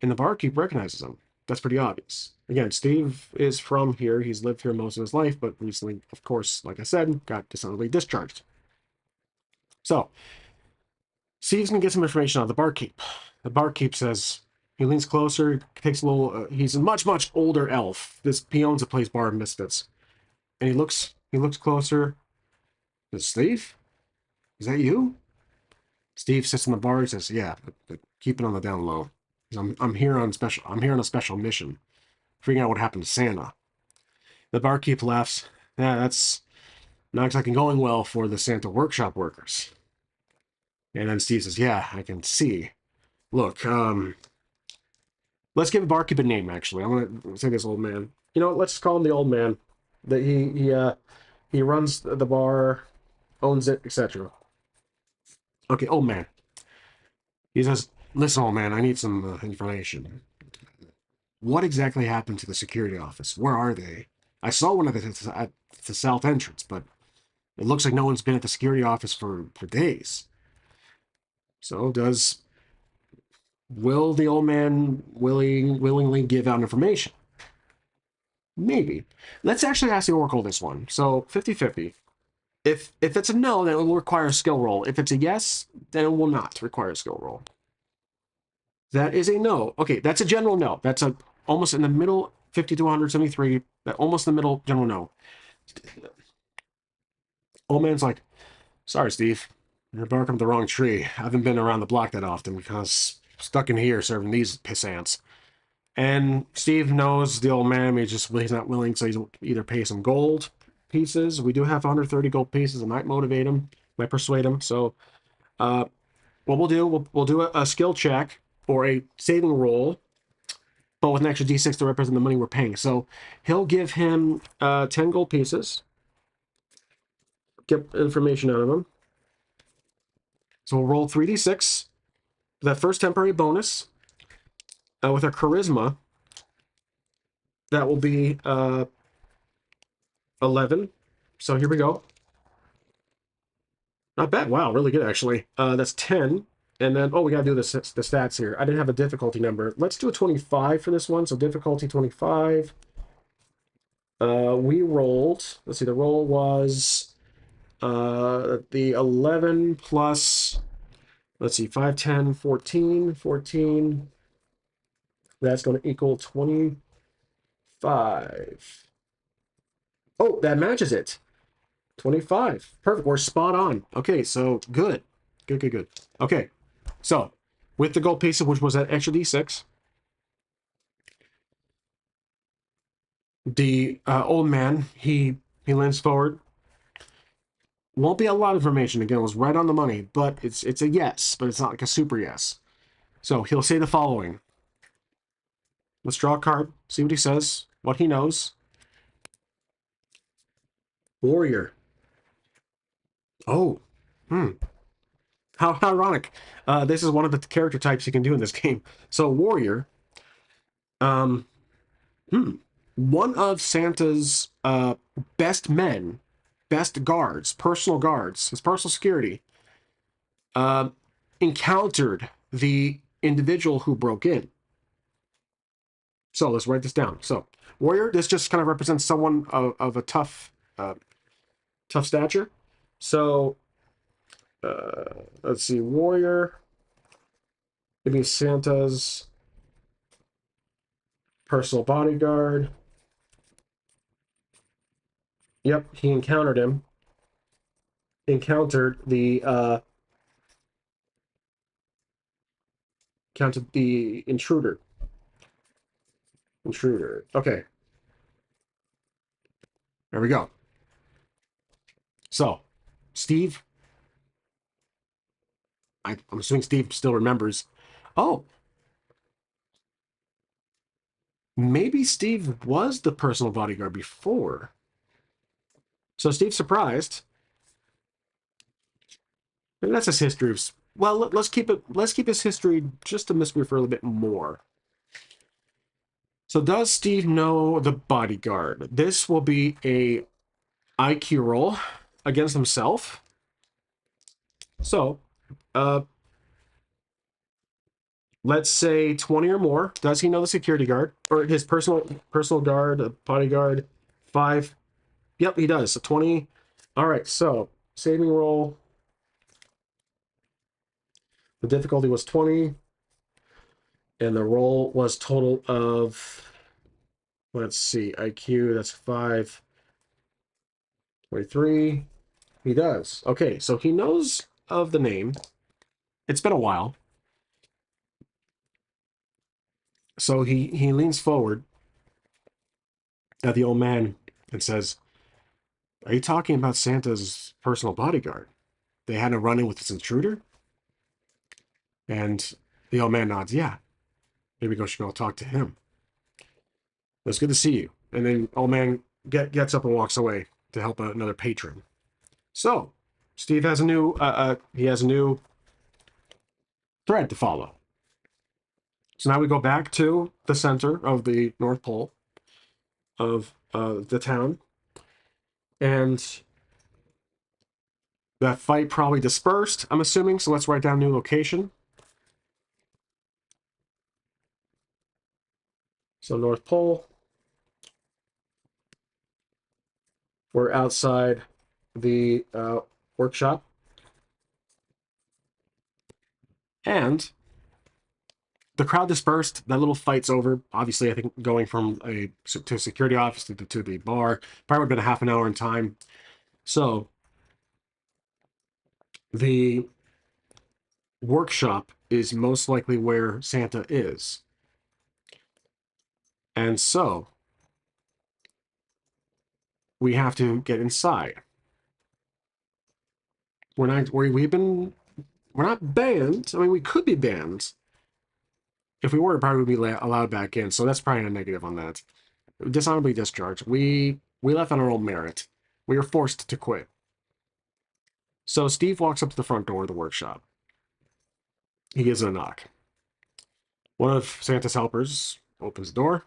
and the barkeep recognizes him. That's pretty obvious. Again, Steve is from here. He's lived here most of his life, but recently, of course, like I said, got dishonorably discharged. So Steve's gonna get some information out of the barkeep. The barkeep says, he leans closer, takes a little. He's a much older elf. He owns a place, Bar of Misfits, and he looks closer. Says, Steve, is that you? Steve sits in the bar. He says, "Yeah, but keep it on the down low. I'm here on special. I'm here on a special mission, figuring out what happened to Santa." The barkeep laughs. Yeah, that's not exactly going well for the Santa workshop workers. And then Steve says, "Yeah, I can see. Look, let's give the barkeep a name. Actually, I'm gonna say this old man. You know, let's call him the old man. That he runs the bar, owns it, etc." Okay, old man. He says, "Listen, old man, I need some information. What exactly happened to the security office? Where are they? I saw one at the south entrance, but it looks like no one's been at the security office for days. So will the old man willingly give out information? Maybe. Let's actually ask the Oracle this one. So 50-50. If it's a no, then it will require a skill roll. If it's a yes, then it will not require a skill roll. That is a no. Okay, that's a general no. That's a almost in the middle, 50 to 173. That almost in the middle, general no. Old man's like, "Sorry, Steve. You're barking up the wrong tree. I haven't been around the block that often because I'm stuck in here serving these piss ants." And Steve knows the old man. He's not willing, so he's either pay some gold pieces. We do have 130 gold pieces. It might motivate him, might persuade him. So, what we'll do a skill check or a saving roll, but with an extra d6 to represent the money we're paying. So he'll give him 10 gold pieces. Get information out of him. So we'll roll 3d6. That first temporary bonus with our charisma, that will be 11. So here we go. Not bad. Wow, really good, actually. That's 10. And then, oh, we got to do the stats here. I didn't have a difficulty number. Let's do a 25 for this one. So difficulty 25. We rolled, let's see, the roll was the 11 plus, let's see, 5, 10, 14. 14. That's going to equal 25. Oh, that matches it. 25. Perfect. We're spot on. Okay, so good. Good. Okay, so with the gold piece, which was that extra d6, the old man, he leans forward. Won't be a lot of information. Again, it was right on the money, but it's a yes, but it's not like a super yes. So he'll say the following. Let's draw a card, see what he says, what he knows. Warrior. Oh, how ironic. This is one of the character types you can do in this game. So warrior, one of Santa's best men best guards, personal guards, his personal security, uh, encountered the individual who broke in. So let's write this down. So warrior, this just kind of represents someone of a tough stature. So let's see, warrior. Maybe Santa's personal bodyguard. Yep, he encountered him. Encountered the intruder. Intruder. Okay, there we go. So, Steve. I'm assuming Steve still remembers. Oh, maybe Steve was the personal bodyguard before. So Steve's surprised. And that's his history. Well, let's keep it. Let's keep his history just a mystery for a little bit more. So does Steve know the bodyguard? This will be a IQ roll against himself. So, let's say 20 or more. Does he know the security guard or his personal guard, bodyguard? 5. Yep, he does. So 20. All right. So saving roll. The difficulty was 20, and the roll was total of. Let's see, IQ. That's 5. 23. He does. Okay, so he knows of the name. It's been a while. So he leans forward at the old man and says, "Are you talking about Santa's personal bodyguard? They had a run-in with this intruder?" And the old man nods, "Yeah, maybe we should go talk to him. It's good to see you." And then old man gets up and walks away to help another patron. So Steve has a new thread to follow. So now we go back to the center of the North Pole of the town, and that fight probably dispersed, I'm assuming. So let's write down new location. So North Pole. We're outside the workshop, and the crowd dispersed. That little fight's over. Obviously, I think going from a security office to the bar probably would have been a half an hour in time. So the workshop is most likely where Santa is. And so we have to get inside. We're not banned. I mean, we could be banned. If we were, probably would be allowed back in. So that's probably a negative on that. Dishonorably discharged. We left on our own merit. We were forced to quit. So Steve walks up to the front door of the workshop. He gives it a knock. One of Santa's helpers opens the door, and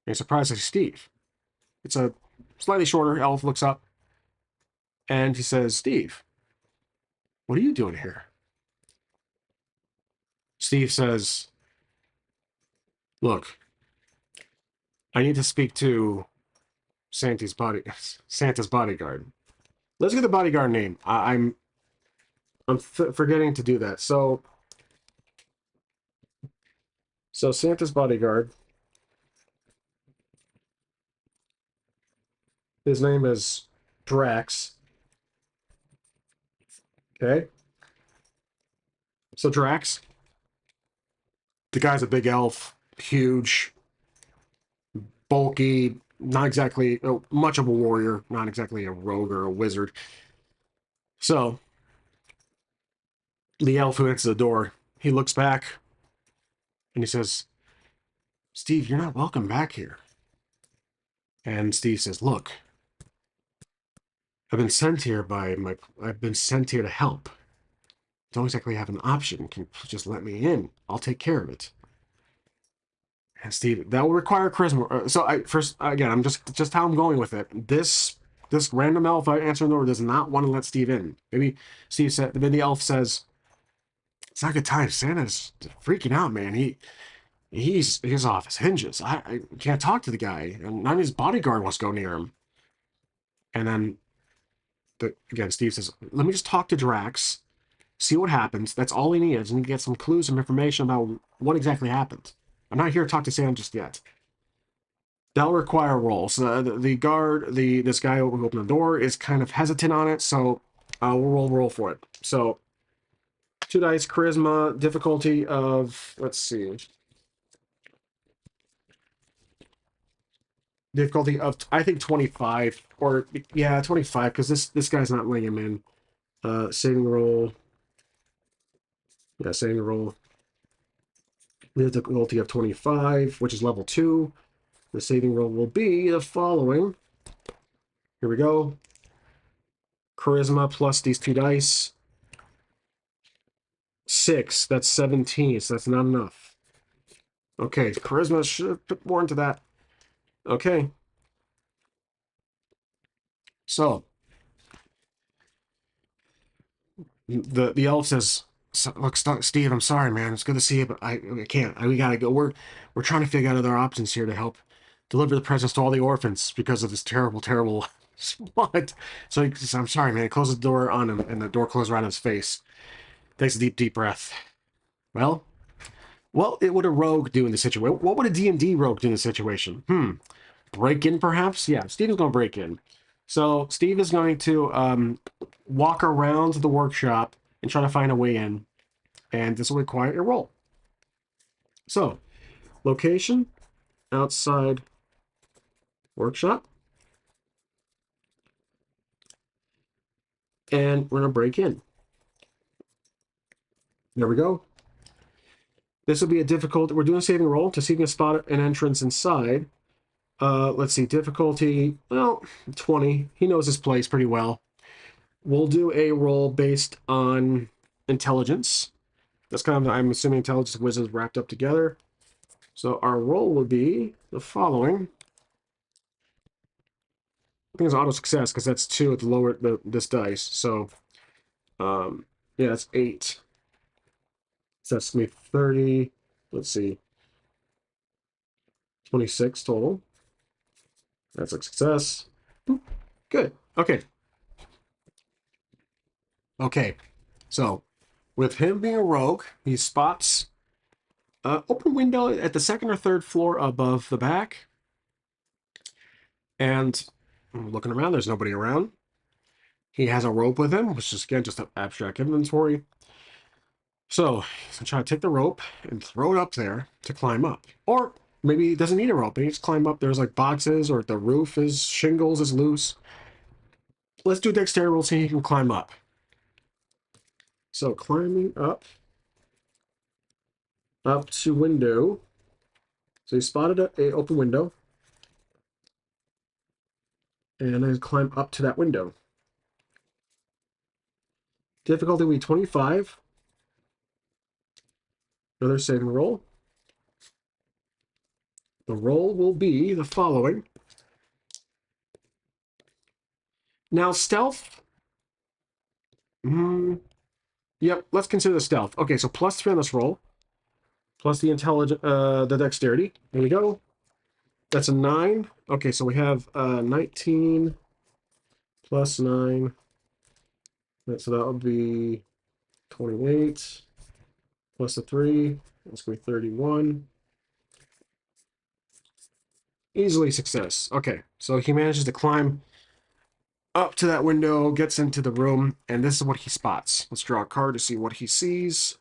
he's surprised to see Steve. It's a slightly shorter elf, looks up, and he says, "Steve, what are you doing here?" Steve says, "Look, I need to speak to Santa's bodyguard." Let's get the bodyguard name. I'm forgetting to do that. So Santa's bodyguard. His name is Drax. Okay. So Drax, the guy's a big elf, huge, bulky, not exactly much of a warrior, not exactly a rogue or a wizard. So the elf who enters the door, he looks back and he says, "Steve, you're not welcome back here." And Steve says, "Look, I've been sent here to help. Don't exactly have an option. Can you just let me in? I'll take care of it." And Steve, that will require charisma. So I first again, I'm just how I'm going with it. This this random elf answering the door does not want to let Steve in. Maybe Steve said. Then the elf says, "It's not a good time. Santa's freaking out, man. He's off his hinges. I can't talk to the guy, and none of his bodyguard wants to go near him." And then again, Steve says, "Let me just talk to Drax, see what happens. That's all he needs, and he get some clues, some information about what exactly happened. I'm not here to talk to Santa just yet." That'll require a roll. So the guard, this guy who opened the door, is kind of hesitant on it. So we'll roll for it. So 2 dice, charisma, difficulty of, let's see, difficulty of I think 25, or yeah, 25, because this guy's not letting him in. Saving roll, yeah, saving roll. We have difficulty of 25, which is level 2. The saving roll will be the following. Here we go. Charisma plus these 2 dice. 6. That's 17. So that's not enough. Okay, charisma should have put more into that. Okay. So the elf says, "Look, Steve, I'm sorry, man. It's good to see you, but I can't. We gotta go. We're trying to figure out other options here to help deliver the presents to all the orphans because of this terrible what." So he says, "I'm sorry, man." He closes the door on him, and the door closes right on his face. Takes a deep breath. Well, what would a rogue do in the situation? What would a D&D rogue do in the situation? Break in, perhaps? Yeah, Steve is going to break in. So Steve is going to walk around the workshop and try to find a way in. And this will require a roll. So, location, outside workshop. And we're going to break in. There we go. This will be a difficult. We're doing a saving roll to see if we can spot an entrance inside. Let's see, difficulty, well, 20. He knows his place pretty well. We'll do a roll based on intelligence. That's kind of, I'm assuming, intelligence and wisdom wrapped up together. So our roll will be the following. I think it's auto success because that's 2 at the lower this dice. So, yeah, that's 8. So that's going to be 30. Let's see, 26 total. That's a success. Good. Okay. Okay. So, with him being a rogue, he spots open window at the 2nd or 3rd floor above the back. And looking around, there's nobody around. He has a rope with him, which is, again, just an abstract inventory. So he's going to try to take the rope and throw it up there to climb up. Or maybe he doesn't need a rope. He just climb up. There's like boxes, or the roof is, shingles is loose. Let's do dexterity roll so he can climb up. So climbing up to window. So he spotted a open window. And then climb up to that window. Difficulty will be 25. Another saving roll. The roll will be the following. Now, stealth. Yep, let's consider the stealth. Okay, so +3 on this roll. Plus the the dexterity. There we go. That's a 9. Okay, so we have 19 plus 9. So that would be 28 plus a 3. That's going to be 31. Easily success. Okay, so he manages to climb up to that window, gets into the room, and this is what he spots. Let's draw a card to see what he sees.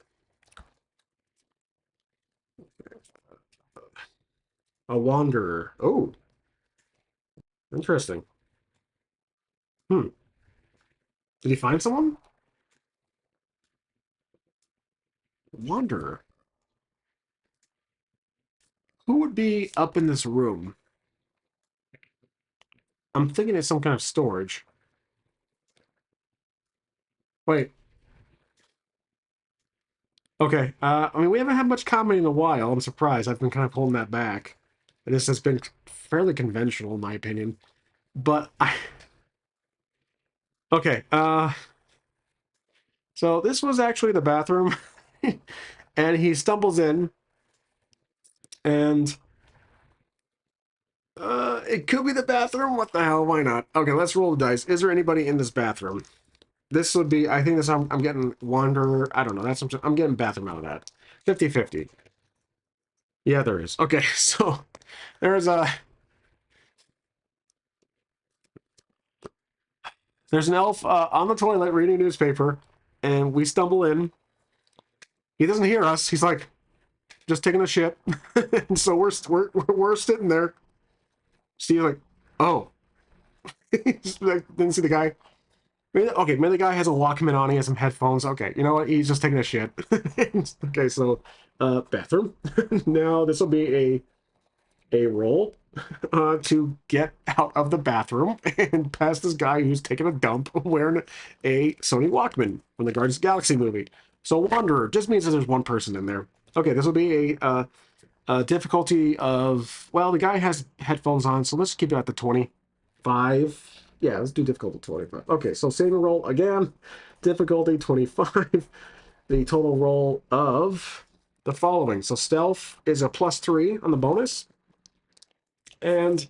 A wanderer. Oh, interesting. Did he find someone? Wanderer. Who would be up in this room? I'm thinking it's some kind of storage. Wait. Okay. I mean, we haven't had much comedy in a while. I'm surprised. I've been kind of holding that back. This has been fairly conventional, in my opinion. But Okay, so this was actually the bathroom, and he stumbles in, and it could be the bathroom. What the hell? Why not? Okay, let's roll the dice. Is there anybody in this bathroom? This would be, I think this, I'm getting wanderer. I don't know. I'm getting bathroom out of that. 50-50. Yeah, there is. Okay, so there's a, there's an elf on the toilet reading a newspaper, and we stumble in. He doesn't hear us. He's like just taking a shit, and so we're sitting there. Steve's like, oh, like, didn't see the guy. Maybe the guy has a Walkman on. He has some headphones. Okay, you know what? He's just taking a shit. Okay, so bathroom. Now this will be a roll to get out of the bathroom and past this guy who's taking a dump wearing a Sony Walkman from the Guardians of the Galaxy movie. So Wanderer just means that there's one person in there. Okay, this will be a difficulty of, well, the guy has headphones on, so let's keep it at the 25. Yeah, let's do difficulty 25. Okay, so saving roll again, difficulty 25. The total roll of the following. So stealth is a +3 on the bonus, and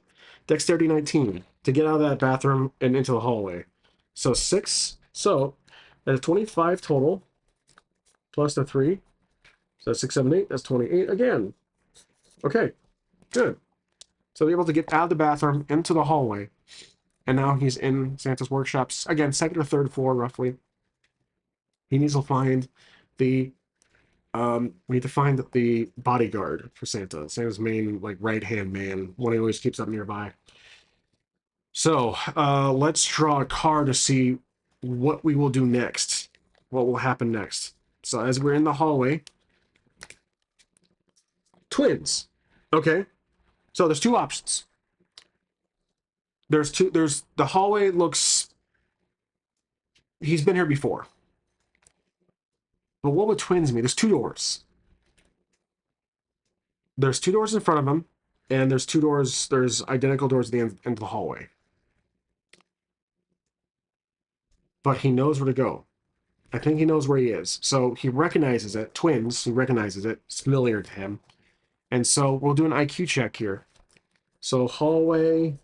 dexterity 19 to get out of that bathroom and into the hallway. So 6. So that's 25 total plus the 3. So that's 6, 7, 8. That's 28 again. Okay, good. So they're able to get out of the bathroom into the hallway. And now he's in Santa's workshops. Again, second or third floor, roughly. He needs to find the we need to find the bodyguard for Santa. Santa's main, like, right-hand man, one he always keeps up nearby. So, let's draw a card to see what we will do next. What will happen next. So as we're in the hallway, twins. Okay. So there's two options. There's the hallway looks, he's been here before. But what would twins mean? There's two doors. There's two doors in front of him, and there's two doors, there's identical doors at the end of the hallway. But he knows where to go. I think he knows where he is. So he recognizes it. Twins, he recognizes it. It's familiar to him. And so we'll do an IQ check here. So hallway,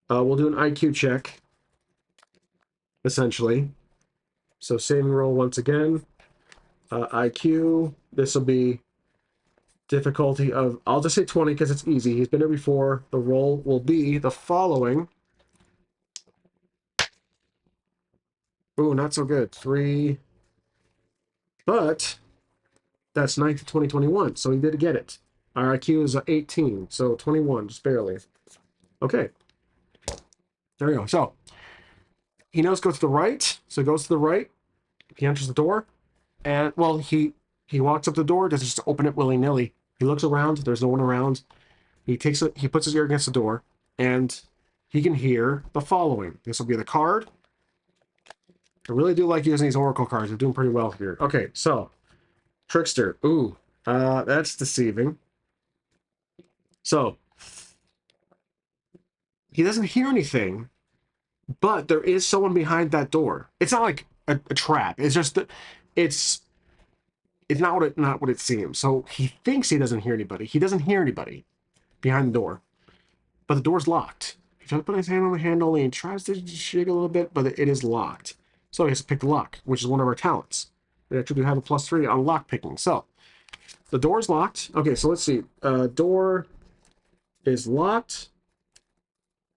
we'll do an IQ check, essentially. So saving roll once again. IQ, this will be difficulty of, I'll just say 20 because it's easy. He's been here before. The roll will be the following. Ooh, not so good. 3. But that's 9th to 2021, so he did get it. Our IQ is 18, so 21, just barely. Okay. There we go. So he knows go to the right, so he goes to the right. He enters the door, and, well, he walks up the door, doesn't just open it willy-nilly. He looks around, there's no one around. He puts his ear against the door, and he can hear the following. This will be the card. I really do like using these oracle cards. They're doing pretty well here. Okay, so trickster. Ooh, that's deceiving. So he doesn't hear anything, but there is someone behind that door. It's not like a trap. It's just that it's not what it seems. So he thinks he doesn't hear anybody. He doesn't hear anybody behind the door, but the door's locked. He tries to put his hand on the handle and he tries to shake a little bit, but it is locked. So he has to pick the lock, which is one of our talents. We actually have a +3 on lock picking. So the door's locked. Okay, so let's see. Door is locked.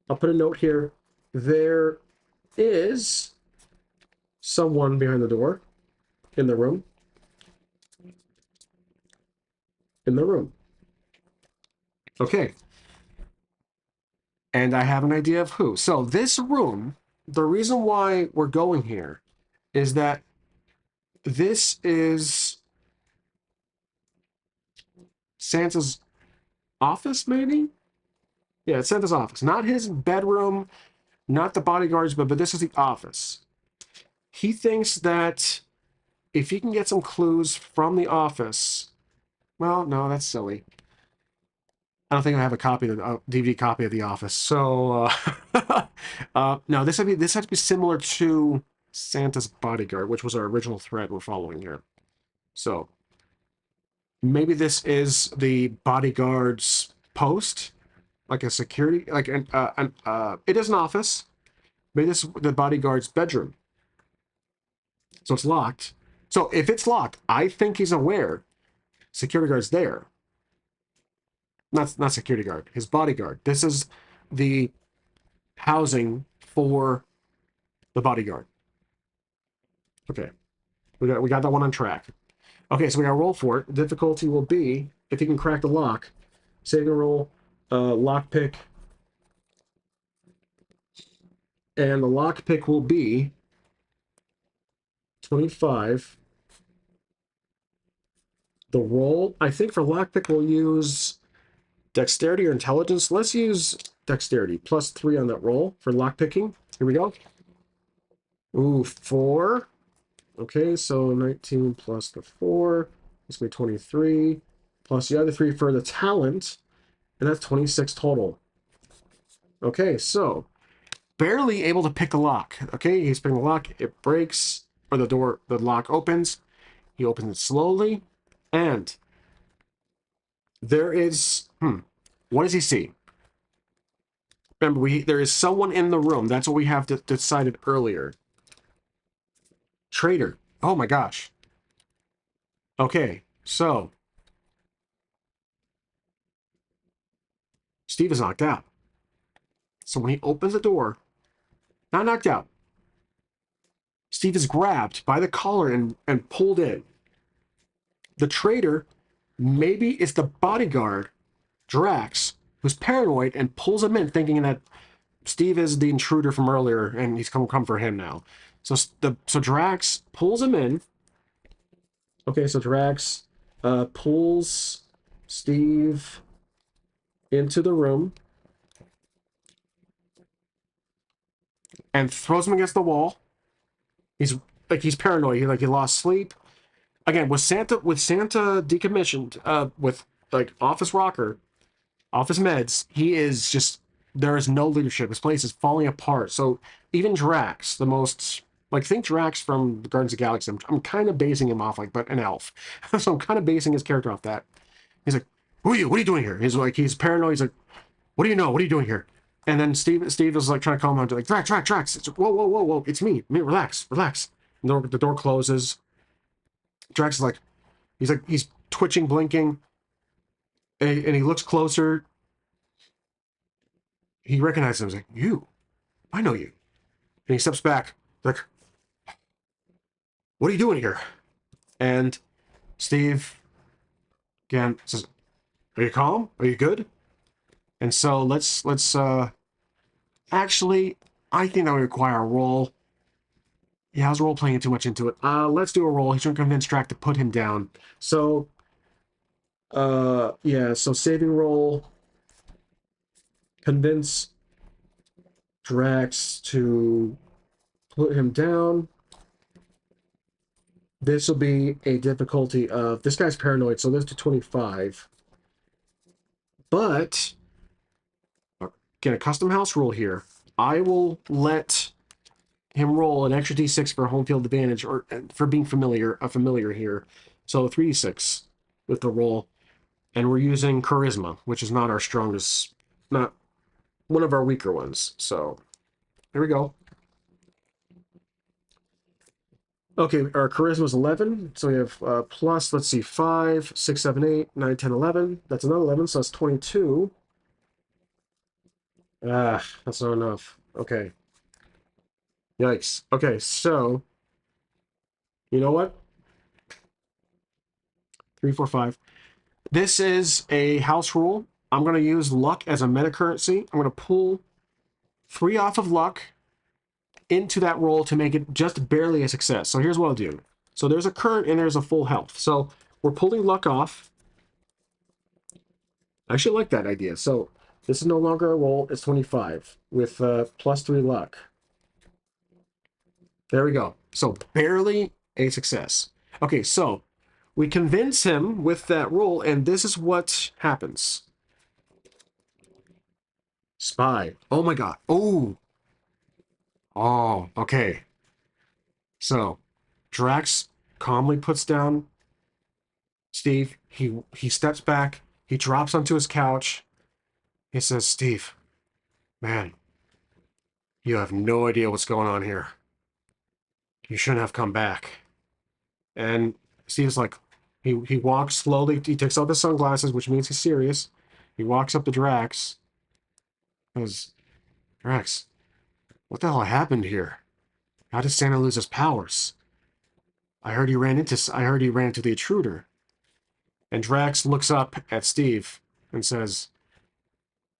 I'll put a note here. There is someone behind the door in the room. In the room. Okay. And I have an idea of who. So this room, the reason why we're going here is that this is Santa's office, maybe? Yeah, it's Santa's office. Not his bedroom, not the bodyguards, but this is the office. He thinks that if he can get some clues from the office, well, no, that's silly. I don't think I have a copy of the DVD copy of The Office. So no, this has to be similar to Santa's Bodyguard, which was our original thread we're following here. So maybe this is the bodyguard's post, like a security, like it is an office. Maybe this is the bodyguard's bedroom. So it's locked. So if it's locked, I think he's aware security guard's there. Not security guard, his bodyguard. This is the housing for the bodyguard. Okay, we got that one on track. Okay, so we got to roll for it. Difficulty will be if you can crack the lock. Saving roll, lock pick, and the lock pick will be 25. The roll, I think for lockpick, we'll use dexterity or intelligence. Let's use dexterity, +3 on that roll for lockpicking. Here we go. Ooh, 4. Okay, so 19 plus the 4. This will be 23. Plus the other 3 for the talent. And that's 26 total. Okay, so barely able to pick the lock. Okay, he's picking the lock. It breaks, or the lock opens. He opens it slowly. And there is, what does he see? Remember, there is someone in the room. That's what we have decided earlier. Traitor. Oh my gosh. Okay, so Steve is knocked out. So when he opens the door, not knocked out, Steve is grabbed by the collar and pulled in. The traitor maybe is the bodyguard, Drax, who's paranoid and pulls him in thinking that Steve is the intruder from earlier and he's come for him now. So Drax pulls him in. Okay, so Drax pulls Steve into the room and throws him against the wall. He's paranoid. He lost sleep. Again, with Santa decommissioned, with like office rocker, office meds, he is just, there is no leadership. His place is falling apart. So even Drax, the most, like, think Drax from the Guardians of the Galaxy. I'm kind of basing him off, like, but an elf. So I'm kind of basing his character off that. He's like, who are you? What are you doing here? He's paranoid. He's like, what do you know? What are you doing here? And then Steve is like trying to calm him down, like, Drax. It's, whoa. It's me. Relax. And the door closes. Drax is like, he's twitching, blinking, and he looks closer. He recognizes him. He's like, you, I know you. And he steps back, like, what are you doing here? And Steve, again, says, are you calm? Are you good? And so let's actually, I think that would require a roll. Yeah, I was role playing too much into it. Let's do a roll. He's trying to convince Drax to put him down. So, yeah, so saving roll. Convince Drax to put him down. This will be a difficulty of, this guy's paranoid, so let's do 25. But, again, a custom house rule here. I will let him roll an extra d6 for home field advantage, or for being a familiar here. So 3d6 with the roll. And we're using charisma, which is not our strongest, not one of our weaker ones. So here we go. Okay, our charisma is 11. So we have plus, let's see, 5, 6, 7, 8, 9, 10, 11. That's another 11, so that's 22. That's not enough. Okay. Yikes. Okay, so you know what? 3, 4, 5. This is a house rule. I'm going to use luck as a meta currency. I'm going to pull 3 off of luck into that roll to make it just barely a success. So here's what I'll do. So there's a current and there's a full health. So we're pulling luck off. I actually like that idea. So this is no longer a roll. It's 25 with +3 luck. There we go. So barely a success. Okay, so we convince him with that roll, and this is what happens. Spy. Oh my god. Oh. Oh, okay. So, Drax calmly puts down Steve. He steps back. He drops onto his couch. He says, "Steve, man, you have no idea what's going on here. You shouldn't have come back." And Steve's like, he walks slowly. He takes off his sunglasses, which means he's serious. He walks up to Drax. Goes, "Drax, what the hell happened here? How did Santa lose his powers? I heard he ran into the intruder." And Drax looks up at Steve and says,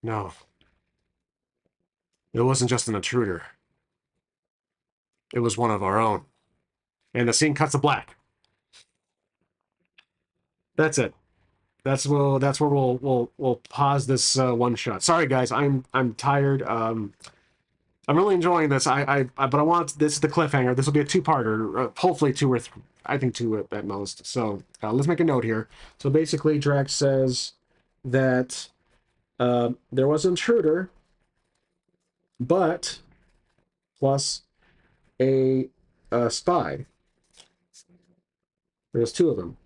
"No, it wasn't just an intruder. It was one of our own." And the scene cuts to black. That's it. That's where we'll pause this one shot. Sorry guys, I'm tired. I'm really enjoying this. But I want this is the cliffhanger. This will be a two-parter, hopefully two or three. I think two at most. So let's make a note here. So basically, Drax says that there was an intruder, but plus a spy. There's two of them.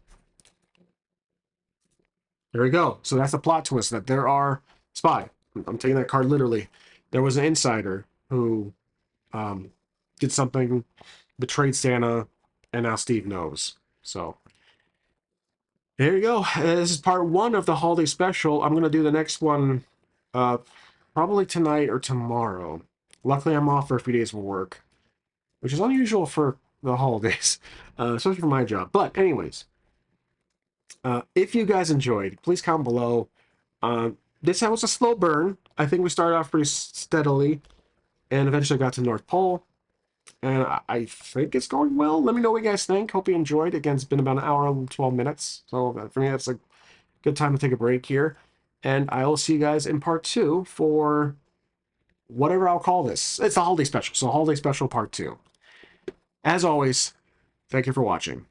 There we go. So that's the plot twist, that there are spy. I'm taking that card literally. There was an insider who um, did something, betrayed Santa, and now Steve knows. So there you go. This is part one of the holiday special. I'm gonna do the next one uh, probably tonight or tomorrow. Luckily, I'm off for a few days of work, which is unusual for the holidays, especially for my job. But anyways, if you guys enjoyed, please comment below. This was a slow burn. I think we started off pretty steadily, and eventually got to North Pole. And I think it's going well. Let me know what you guys think. Hope you enjoyed. Again, it's been about an hour and 12 minutes. So for me, that's a good time to take a break here. And I will see you guys in part two for whatever I'll call this. It's a holiday special. So holiday special part two. As always, thank you for watching.